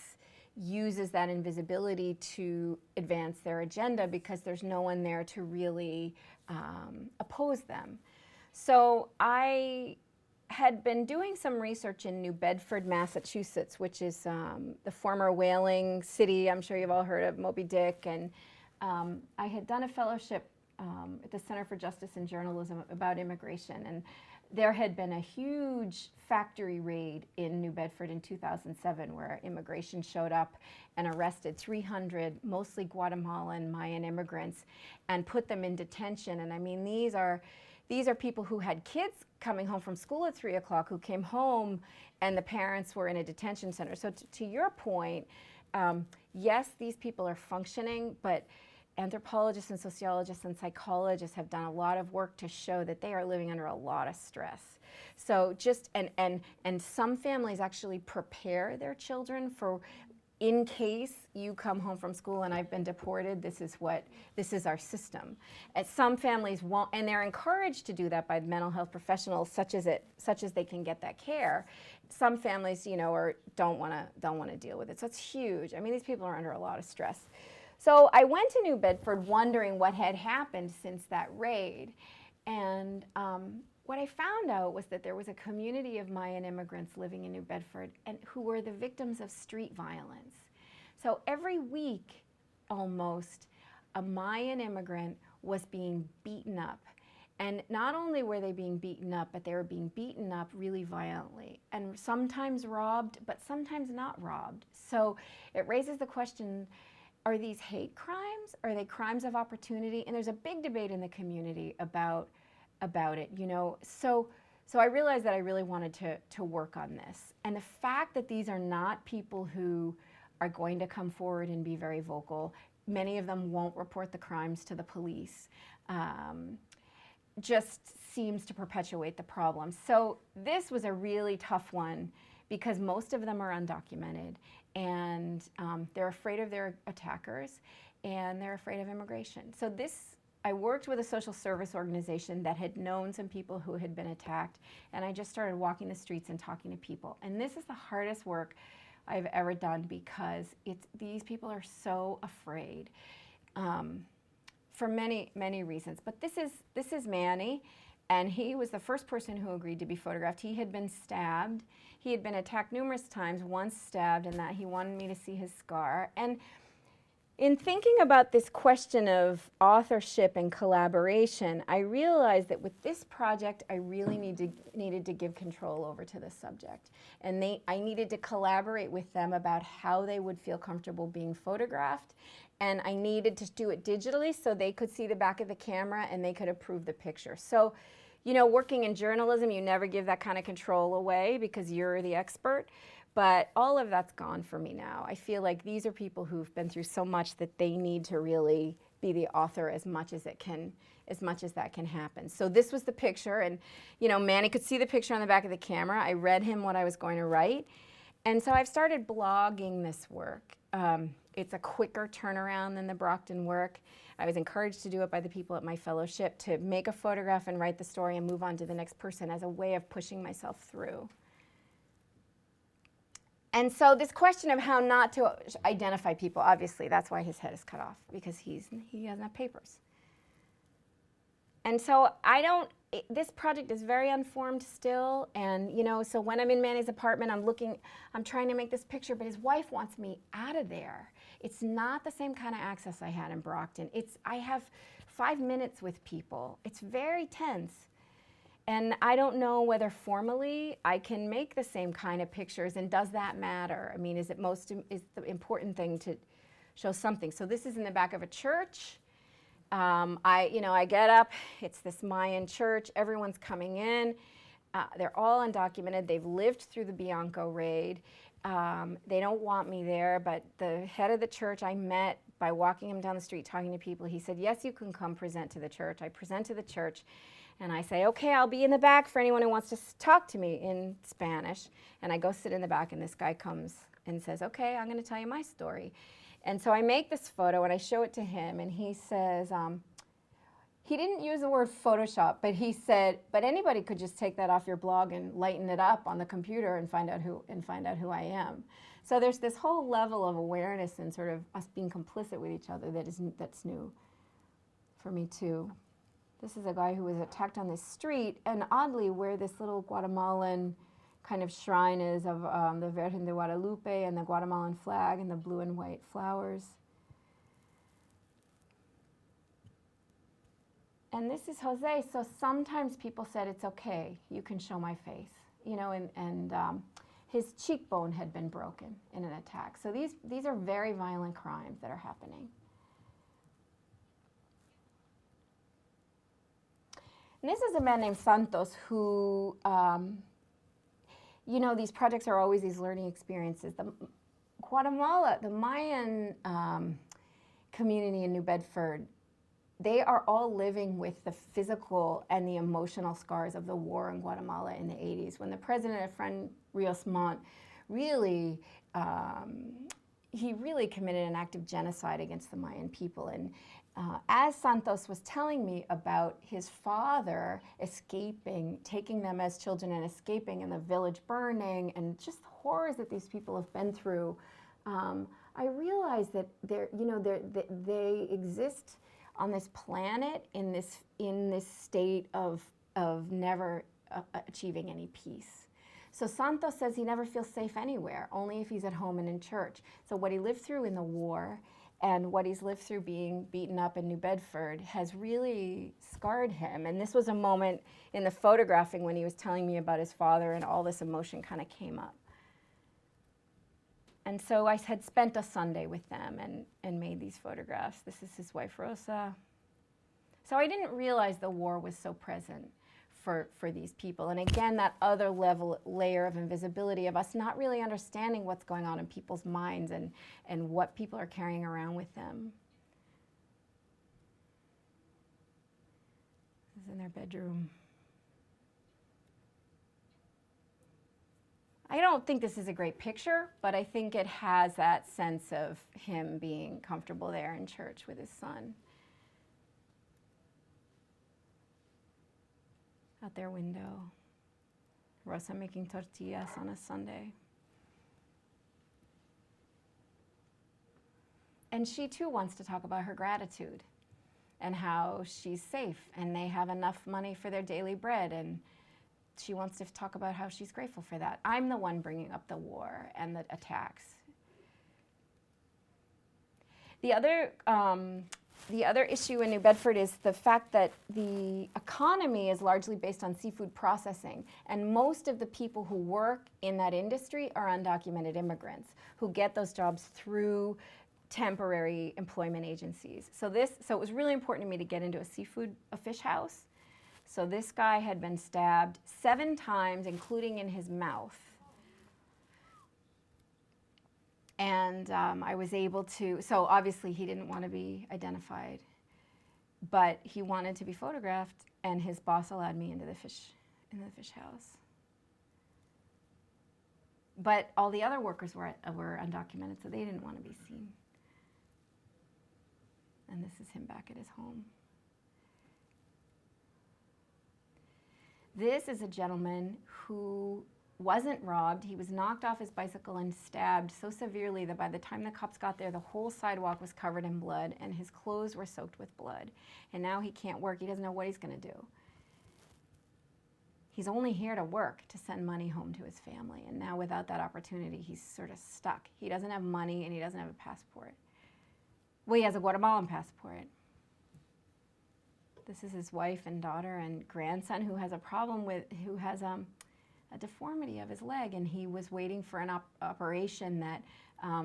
uses that invisibility to advance their agenda because there's no one there to really oppose them. So I had been doing some research in New Bedford, Massachusetts, which is the former whaling city. I'm sure you've all heard of Moby Dick. And I had done a fellowship at the Center for Justice and Journalism about immigration. And there had been a huge factory raid in New Bedford in 2007 where immigration showed up and arrested 300 mostly Guatemalan Mayan immigrants and put them in detention. And I mean, these are people who had kids coming home from school at 3 o'clock who came home and the parents were in a detention center. So to your point, yes, these people are functioning, but anthropologists and sociologists and psychologists have done a lot of work to show that they are living under a lot of stress. So and some families actually prepare their children for, in case you come home from school and I've been deported, this is our system. And some families won't, and they're encouraged to do that by mental health professionals, such as they can get that care. Some families, don't want to deal with it. So it's huge. I mean, these people are under a lot of stress. So I went to New Bedford wondering what had happened since that raid, and what I found out was that there was a community of Mayan immigrants living in New Bedford and who were the victims of street violence. So every week, almost, a Mayan immigrant was being beaten up. And not only were they being beaten up, but they were being beaten up really violently, and sometimes robbed, but sometimes not robbed. So it raises the question, are these hate crimes? Are they crimes of opportunity? And there's a big debate in the community about it, So I realized that I really wanted to work on this. And the fact that these are not people who are going to come forward and be very vocal, many of them won't report the crimes to the police, just seems to perpetuate the problem. So this was a really tough one because most of them are undocumented, and they're afraid of their attackers, and they're afraid of immigration. So I worked with a social service organization that had known some people who had been attacked, and I just started walking the streets and talking to people. And this is the hardest work I've ever done because these people are so afraid for many, many reasons. But this is Manny, and he was the first person who agreed to be photographed. He had been stabbed. He had been attacked numerous times, once stabbed, and that he wanted me to see his scar. And in thinking about this question of authorship and collaboration, I realized that with this project, I really needed to give control over to the subject. And I needed to collaborate with them about how they would feel comfortable being photographed. And I needed to do it digitally so they could see the back of the camera and they could approve the picture. So, working in journalism, you never give that kind of control away because you're the expert. But all of that's gone for me now. I feel like these are people who've been through so much that they need to really be the author as much as that can happen. So this was the picture, and Manny could see the picture on the back of the camera. I read him what I was going to write, and so I've started blogging this work. It's a quicker turnaround than the Brockton work. I was encouraged to do it by the people at my fellowship to make a photograph and write the story and move on to the next person as a way of pushing myself through. And so this question of how not to identify people, obviously that's why his head is cut off, because he doesn't have papers. And so I don't this project is very unformed still, and so when I'm in Manny's apartment, I'm trying to make this picture, but his wife wants me out of there. It's not the same kind of access I had in Brockton. I have 5 minutes with people. It's very tense. And I don't know whether formally I can make the same kind of pictures, and does that matter? I mean, is the important thing to show something? So this is in the back of a church. I get up, it's this Mayan church, everyone's coming in. They're all undocumented. They've lived through the Bianco raid. They don't want me there, but the head of the church I met by walking him down the street, talking to people. He said, yes, you can come present to the church. I present to the church, and I say, okay, I'll be in the back for anyone who wants to talk to me in Spanish. And I go sit in the back, and this guy comes and says, okay, I'm going to tell you my story. And so I make this photo, and I show it to him, and he says, he didn't use the word Photoshop, but he said, but anybody could just take that off your blog and lighten it up on the computer and find out who I am. So there's this whole level of awareness and sort of us being complicit with each other that's new for me too. This is a guy who was attacked on this street, and oddly, where this little Guatemalan kind of shrine is of the Virgen de Guadalupe and the Guatemalan flag and the blue and white flowers. And this is Jose. So sometimes people said, it's okay, you can show my face, and his cheekbone had been broken in an attack. So these are very violent crimes that are happening. And this is a man named Santos who, these projects are always these learning experiences. Guatemala, the Mayan community in New Bedford, they are all living with the physical and the emotional scars of the war in Guatemala in the 80s. When the president, Efren Rios Montt, really committed an act of genocide against the Mayan people. And as Santos was telling me about his father escaping, taking them as children and escaping, and the village burning, and just the horrors that these people have been through, I realized that they exist on this planet in this state of never achieving any peace. So Santos says he never feels safe anywhere, only if he's at home and in church. So what he lived through in the war and what he's lived through being beaten up in New Bedford has really scarred him. And this was a moment in the photographing when he was telling me about his father, and all this emotion kind of came up. And so I had spent a Sunday with them and made these photographs. This is his wife, Rosa. So I didn't realize the war was so present for these people. And again, that other layer of invisibility of us not really understanding what's going on in people's minds and what people are carrying around with them. This is in their bedroom. I don't think this is a great picture, but I think it has that sense of him being comfortable there in church with his son. Out their window. Rosa making tortillas on a Sunday. And she too wants to talk about her gratitude and how she's safe and they have enough money for their daily bread, and she wants to talk about how she's grateful for that. I'm the one bringing up the war and the attacks. The other issue in New Bedford is the fact that the economy is largely based on seafood processing, and most of the people who work in that industry are undocumented immigrants who get those jobs through temporary employment agencies. So it was really important to me to get into a fish house. So this guy had been stabbed 7 times, including in his mouth. And I was able to, so obviously he didn't want to be identified, but he wanted to be photographed, and his boss allowed me into the fish house. But all the other workers were undocumented, so they didn't want to be seen. And this is him back at his home. This is a gentleman who wasn't robbed. He was knocked off his bicycle and stabbed so severely that by the time the cops got there, the whole sidewalk was covered in blood and his clothes were soaked with blood. And now he can't work. He doesn't know what he's going to do. He's only here to work, to send money home to his family. And now without that opportunity, he's sort of stuck. He doesn't have money and he doesn't have a passport. Well, he has a Guatemalan passport. This is his wife and daughter and grandson who has a problem with, who has a deformity of his leg, and he was waiting for an operation that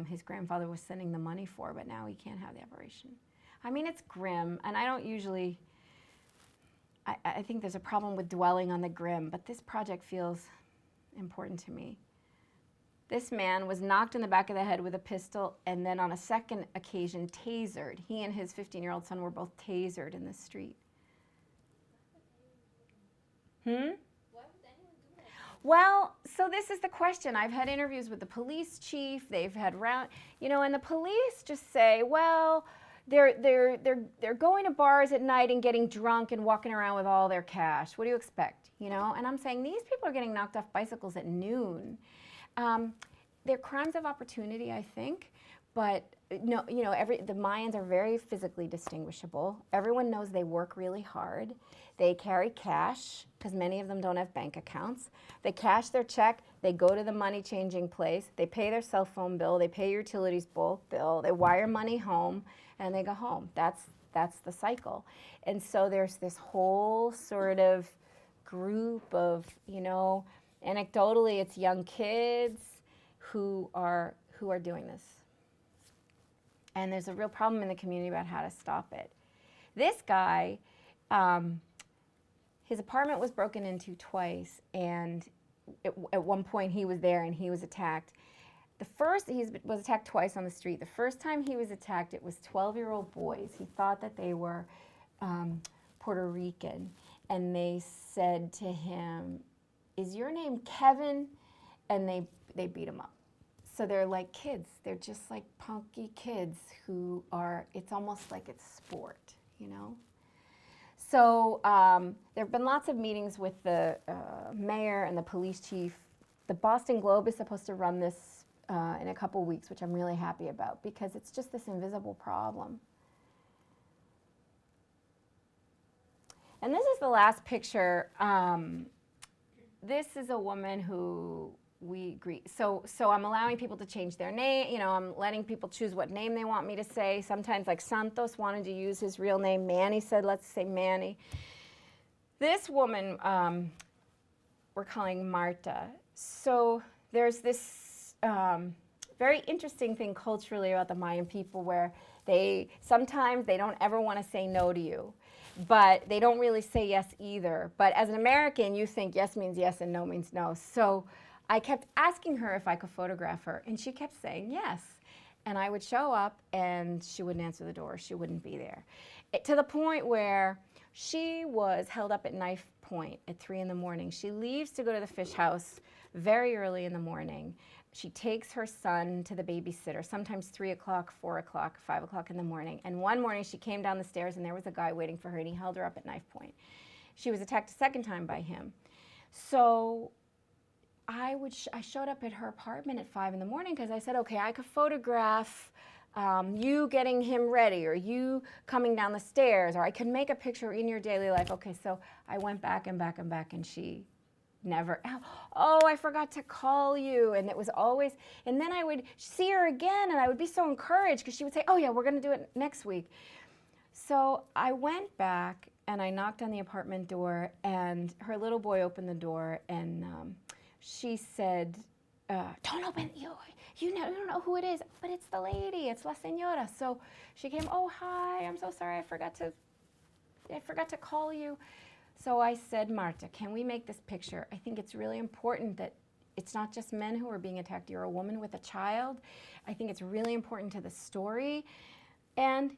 his grandfather was sending the money for, but now he can't have the operation. I mean, it's grim, and I don't usually, I think there's a problem with dwelling on the grim, but this project feels important to me. This man was knocked in the back of the head with a pistol and then on a second occasion tasered. He and his 15-year-old son were both tasered in the street. Well, so this is the question. I've had interviews with the police chief. They've had and the police just say, well, they're going to bars at night and getting drunk and walking around with all their cash. What do you expect? And I'm saying these people are getting knocked off bicycles at noon. They're crimes of opportunity, I think, but the Mayans are very physically distinguishable. Everyone knows they work really hard. They carry cash because many of them don't have bank accounts. They cash their check. They go to the money changing place. They pay their cell phone bill. They pay utilities bill. They wire money home, and they go home. That's the cycle. And so there's this whole sort of group of, anecdotally, it's young kids who are doing this. And there's a real problem in the community about how to stop it. This guy, his apartment was broken into twice, and at one point he was there and he was attacked. He was attacked twice on the street. The first time he was attacked, it was 12-year-old boys. He thought that they were Puerto Rican, and they said to him, "Is your name Kevin?" And they beat him up. So they're like kids. They're just like punky kids who are, it's almost like it's sport, So there have been lots of meetings with the mayor and the police chief. The Boston Globe is supposed to run this in a couple weeks, which I'm really happy about because it's just this invisible problem. And this is the last picture. This is a woman who we agree. So I'm allowing people to change their name. I'm letting people choose what name they want me to say. Sometimes, like Santos wanted to use his real name. Manny said, let's say Manny. This woman we're calling Marta. So there's this very interesting thing culturally about the Mayan people where sometimes they don't ever want to say no to you. But they don't really say yes either. But as an American, you think yes means yes and no means no. So I kept asking her if I could photograph her, and she kept saying yes. And I would show up, and she wouldn't answer the door. She wouldn't be there. To the point where she was held up at knife point at 3 in the morning. She leaves to go to the fish house very early in the morning. She takes her son to the babysitter, sometimes 3 o'clock, 4 o'clock, 5 o'clock in the morning. And one morning she came down the stairs and there was a guy waiting for her and he held her up at knife point. She was attacked a second time by him. So I showed up at her apartment at 5 in the morning because I said, okay, I could photograph you getting him ready or you coming down the stairs, or I could make a picture in your daily life. Okay, so I went back and back and back, and she never, oh, I forgot to call you. And it was always, and then I would see her again and I would be so encouraged because she would say, oh yeah, we're gonna do it next week. So I went back and I knocked on the apartment door, and her little boy opened the door, and she said, don't open, you don't know who it is, but it's the lady, it's La Señora. So she came, oh, hi, I'm so sorry, I forgot to call you. So I said, Marta, can we make this picture? I think it's really important that it's not just men who are being attacked. You're a woman with a child. I think it's really important to the story. And,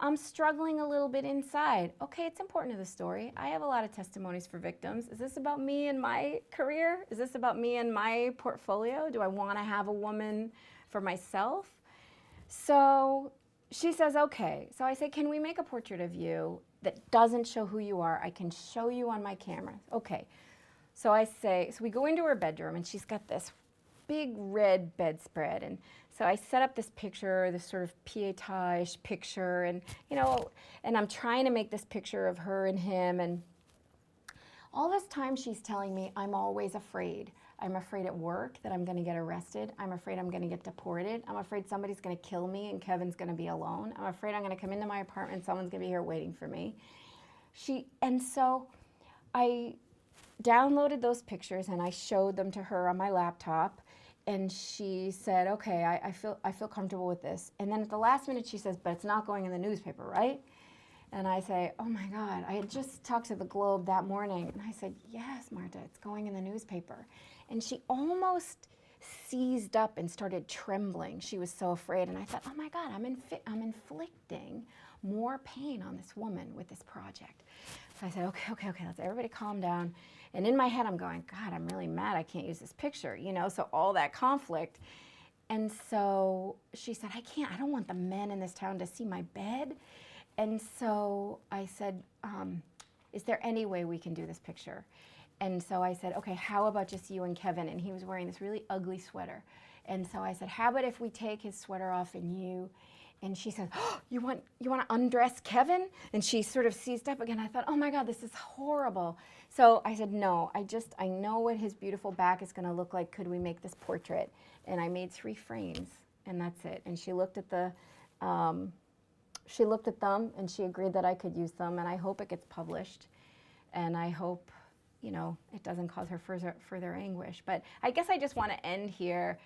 I'm struggling a little bit inside. Okay, it's important to the story. I have a lot of testimonies for victims. Is this about me and my career? Is this about me and my portfolio? Do I want to have a woman for myself? So she says, okay. So I say, can we make a portrait of you that doesn't show who you are? I can show you on my camera. Okay. So I say, so we go into her bedroom, and she's got this big red bedspread, and so I set up this picture, this sort of piétage picture, and and I'm trying to make this picture of her and him, and All this time she's telling me I'm always afraid. I'm afraid at work that I'm going to get arrested. I'm afraid I'm going to get deported. I'm afraid somebody's going to kill me and Kevin's going to be alone. I'm afraid I'm going to come into my apartment, someone's going to be here waiting for me. And so I downloaded those pictures and I showed them to her on my laptop, and she said, okay, I feel comfortable with this. And then at the last minute she says, but it's not going in the newspaper, right? And I say, oh my God, I had just talked to the Globe that morning. And I said, yes, Marta, it's going in the newspaper. And she almost seized up and started trembling. She was so afraid. And I thought, oh my God, I'm inflicting more pain on this woman with this project. So I said, okay, let's everybody calm down. And in my head, I'm going, God, I'm really mad I can't use this picture, so all that conflict. And so she said, I don't want the men in this town to see my bed. And so I said, is there any way we can do this picture? And so I said, okay, how about just you and Kevin? And he was wearing this really ugly sweater. And so I said, how about if we take his sweater off and you? And she said, oh, you want to undress Kevin? And she sort of seized up again. I thought, oh my God, this is horrible. So I said, no, I know what his beautiful back is going to look like. Could we make this portrait? And I made 3 frames, and that's it. And she looked at them, and she agreed that I could use them. And I hope it gets published, and I hope, it doesn't cause her further anguish. But I guess I just want to end here.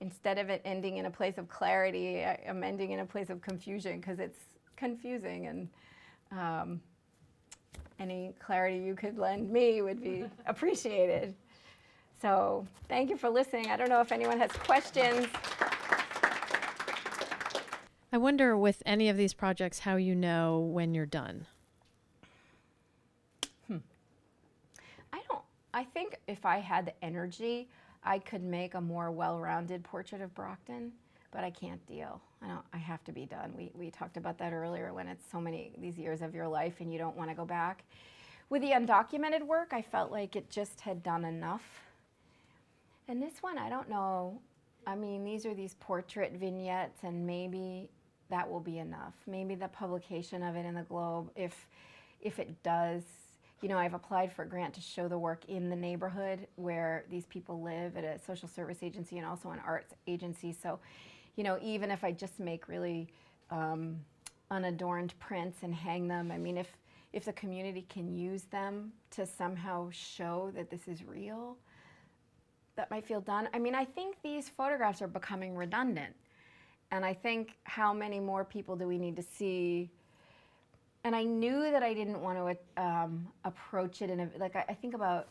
Instead of it ending in a place of clarity, I'm ending in a place of confusion, because it's confusing, and any clarity you could lend me would be appreciated. So thank you for listening. I don't know if anyone has questions. I wonder with any of these projects how you know when you're done. I think if I had the energy, I could make a more well-rounded portrait of Brockton, but I can't deal. I have to be done. We talked about that earlier, when it's so many, these years of your life and you don't want to go back. With the undocumented work, I felt like it just had done enough. And this one, I don't know. I mean, these are these portrait vignettes, and maybe that will be enough. Maybe the publication of it in the Globe, if it does. I've applied for a grant to show the work in the neighborhood where these people live, at a social service agency and also an arts agency. So, even if I just make really unadorned prints and hang them, I mean, if the community can use them to somehow show that this is real, that might feel done. I mean, I think these photographs are becoming redundant. And I think, how many more people do we need to see? And I knew that I didn't want to approach it I think about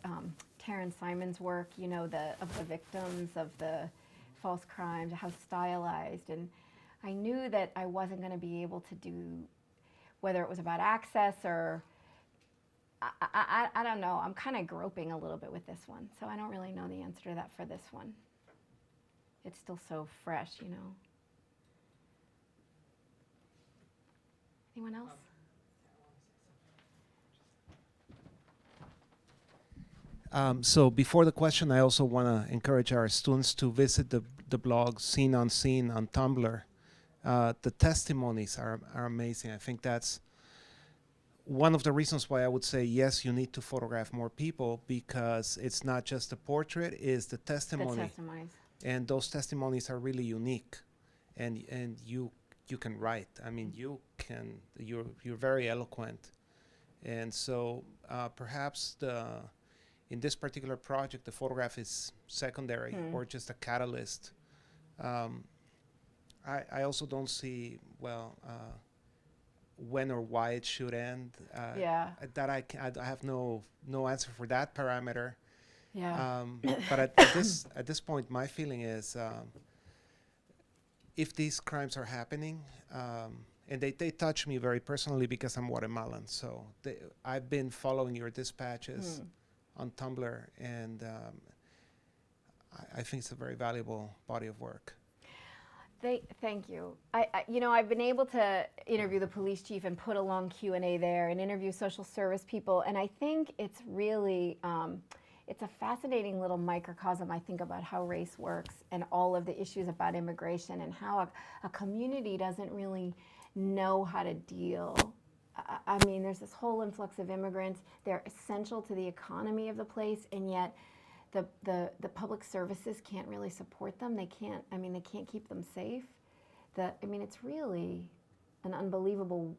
Taryn Simon's work, of the victims of the false crimes, how stylized. And I knew that I wasn't going to be able to do, whether it was about access or, I don't know. I'm kind of groping a little bit with this one. So I don't really know the answer to that for this one. It's still so fresh, Anyone else? So before the question, I also want to encourage our students to visit the blog Scene on Scene on Tumblr. The testimonies are amazing. I think that's one of the reasons why I would say, yes, you need to photograph more people, because it's not just the portrait, it's the testimony. The testimonies. And those testimonies are really unique. And you can write. I mean, you're very eloquent. And so perhaps in this particular project, the photograph is secondary or just a catalyst. I also don't see, when or why it should end. That I have no answer for that parameter. Yeah. But at this point, my feeling is, if these crimes are happening, and they touch me very personally because I'm Guatemalan, so I've been following your dispatches on Tumblr, and I think it's a very valuable body of work. Thank you. I've been able to interview the police chief and put a long Q&A there, and interview social service people, and I think it's really, it's a fascinating little microcosm, I think, about how race works and all of the issues about immigration, and how a community doesn't really know how to deal I mean, there's this whole influx of immigrants. They're essential to the economy of the place, and yet the public services can't really support them. They can't keep them safe. It's really an unbelievable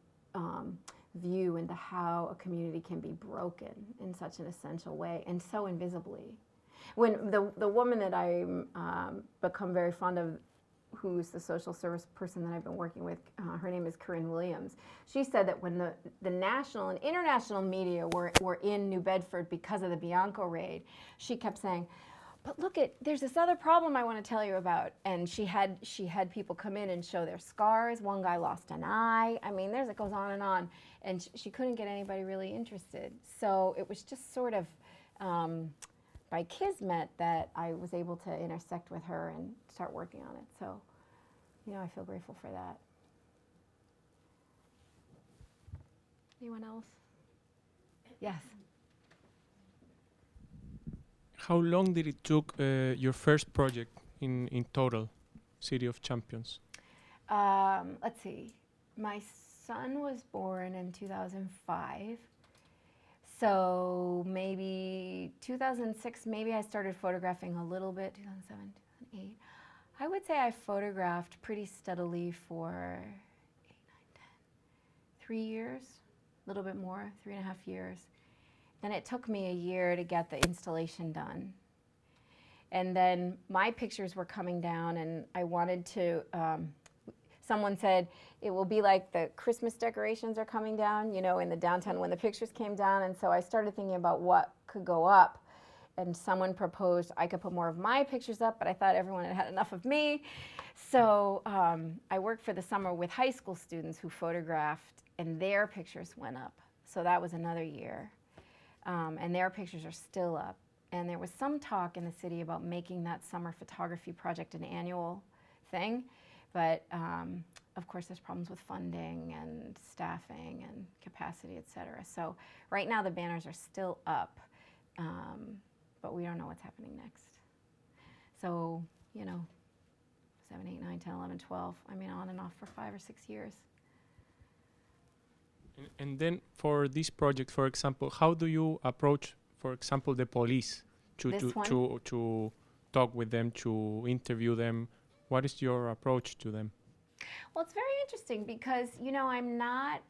view into how a community can be broken in such an essential way and so invisibly. When the woman that I become very fond of, who's the social service person that I've been working with, her name is Corinne Williams. She said that when the national and international media were in New Bedford because of the Bianco raid, she kept saying, but look, there's this other problem I want to tell you about. And she had people come in and show their scars. One guy lost an eye. I mean, it goes on. And she couldn't get anybody really interested. So it was just sort of by kismet that I was able to intersect with her and start working on it. So, I feel grateful for that. Anyone else? Yes. How long did it took your first project in total, City of Champions? Let's see. My son was born in 2005. So maybe 2006, maybe I started photographing a little bit, 2007, 2008. I would say I photographed pretty steadily for 8, 9, 10, 3 years, a little bit more, 3.5 years. Then it took me a year to get the installation done. And then my pictures were coming down and I wanted to, someone said, it will be like the Christmas decorations are coming down, in the downtown when the pictures came down. And so I started thinking about what could go up. And someone proposed I could put more of my pictures up, but I thought everyone had had enough of me. So I worked for the summer with high school students who photographed, and their pictures went up. So that was another year. And their pictures are still up. And there was some talk in the city about making that summer photography project an annual thing. But of course, there's problems with funding and staffing and capacity, et cetera. So right now the banners are still up, but we don't know what's happening next. So, 7, 8, 9, 10, 11, 12, on and off for 5 or 6 years. And then for this project, for example, how do you approach, for example, the police to talk with them, to interview them? What is your approach to them? Well, it's very interesting because, I'm not,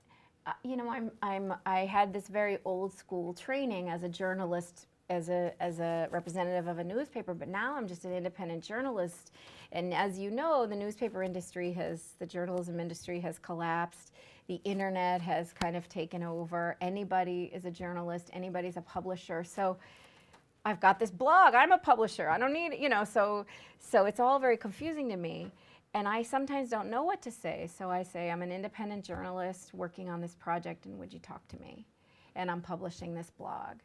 I had this very old school training as a journalist, as a representative of a newspaper, but now I'm just an independent journalist. And as you know, the newspaper industry the journalism industry has collapsed. The internet has kind of taken over. Anybody is a journalist, anybody's a publisher. So I've got this blog, I'm a publisher, I don't need, so it's all very confusing to me. And I sometimes don't know what to say. So I say, I'm an independent journalist working on this project, and would you talk to me? And I'm publishing this blog.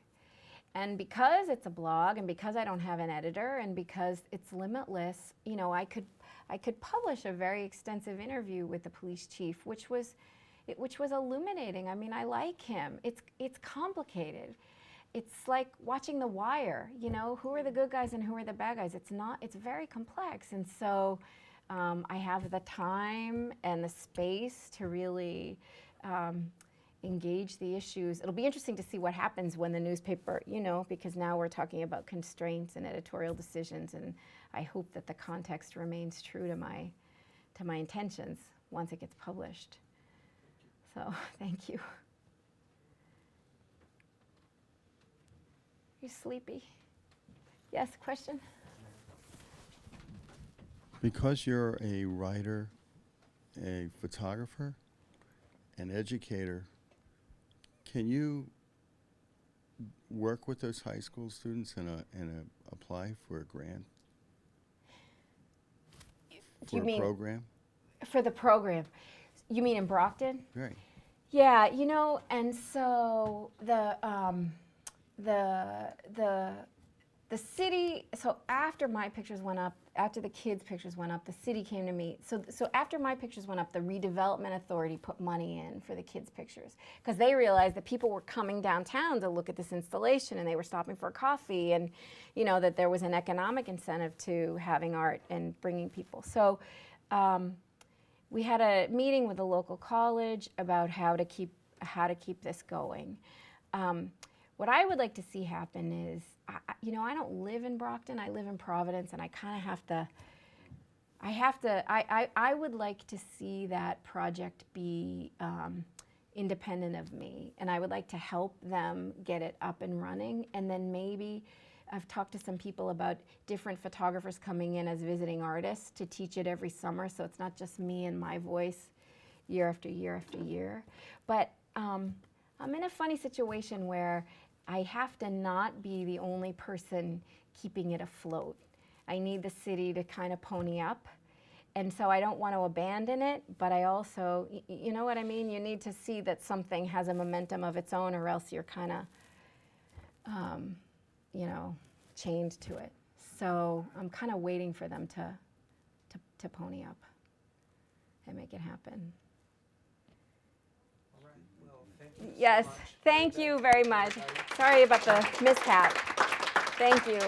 And because it's a blog, and because I don't have an editor, and because it's limitless, I could publish a very extensive interview with the police chief, which was illuminating. I like him. It's complicated. It's like watching The Wire, who are the good guys and who are the bad guys? It's very complex. And so I have the time and the space to really engage the issues. It'll be interesting to see what happens when the newspaper, because now we're talking about constraints and editorial decisions, and I hope that the context remains true to my intentions once it gets published. So, thank you. You're sleepy. Yes, question? Because you're a writer, a photographer, an educator, can you work with those high school students and apply for a grant? Do you mean program? For the program? You mean in Brockton? Right. Yeah, and so the city, so after my pictures went up, after the kids' pictures went up, the city came to me. So after my pictures went up, the redevelopment authority put money in for the kids' pictures because they realized that people were coming downtown to look at this installation, and they were stopping for coffee, and that there was an economic incentive to having art and bringing people. So we had a meeting with the local college about how to keep how to keep this going. What I would like to see happen is, I don't live in Brockton, I live in Providence, and I kind of have to, I would like to see that project be independent of me, and I would like to help them get it up and running, and then maybe I've talked to some people about different photographers coming in as visiting artists to teach it every summer, so it's not just me and my voice year after year after year. But I'm in a funny situation where I have to not be the only person keeping it afloat. I need the city to kind of pony up. And so I don't want to abandon it, but I also, you know what I mean? You need to see that something has a momentum of its own, or else you're kind of, chained to it. So I'm kind of waiting for them to pony up and make it happen. All right. Well, thank you Yes, so much. thank you very much. Sorry about the mishap. Thank you.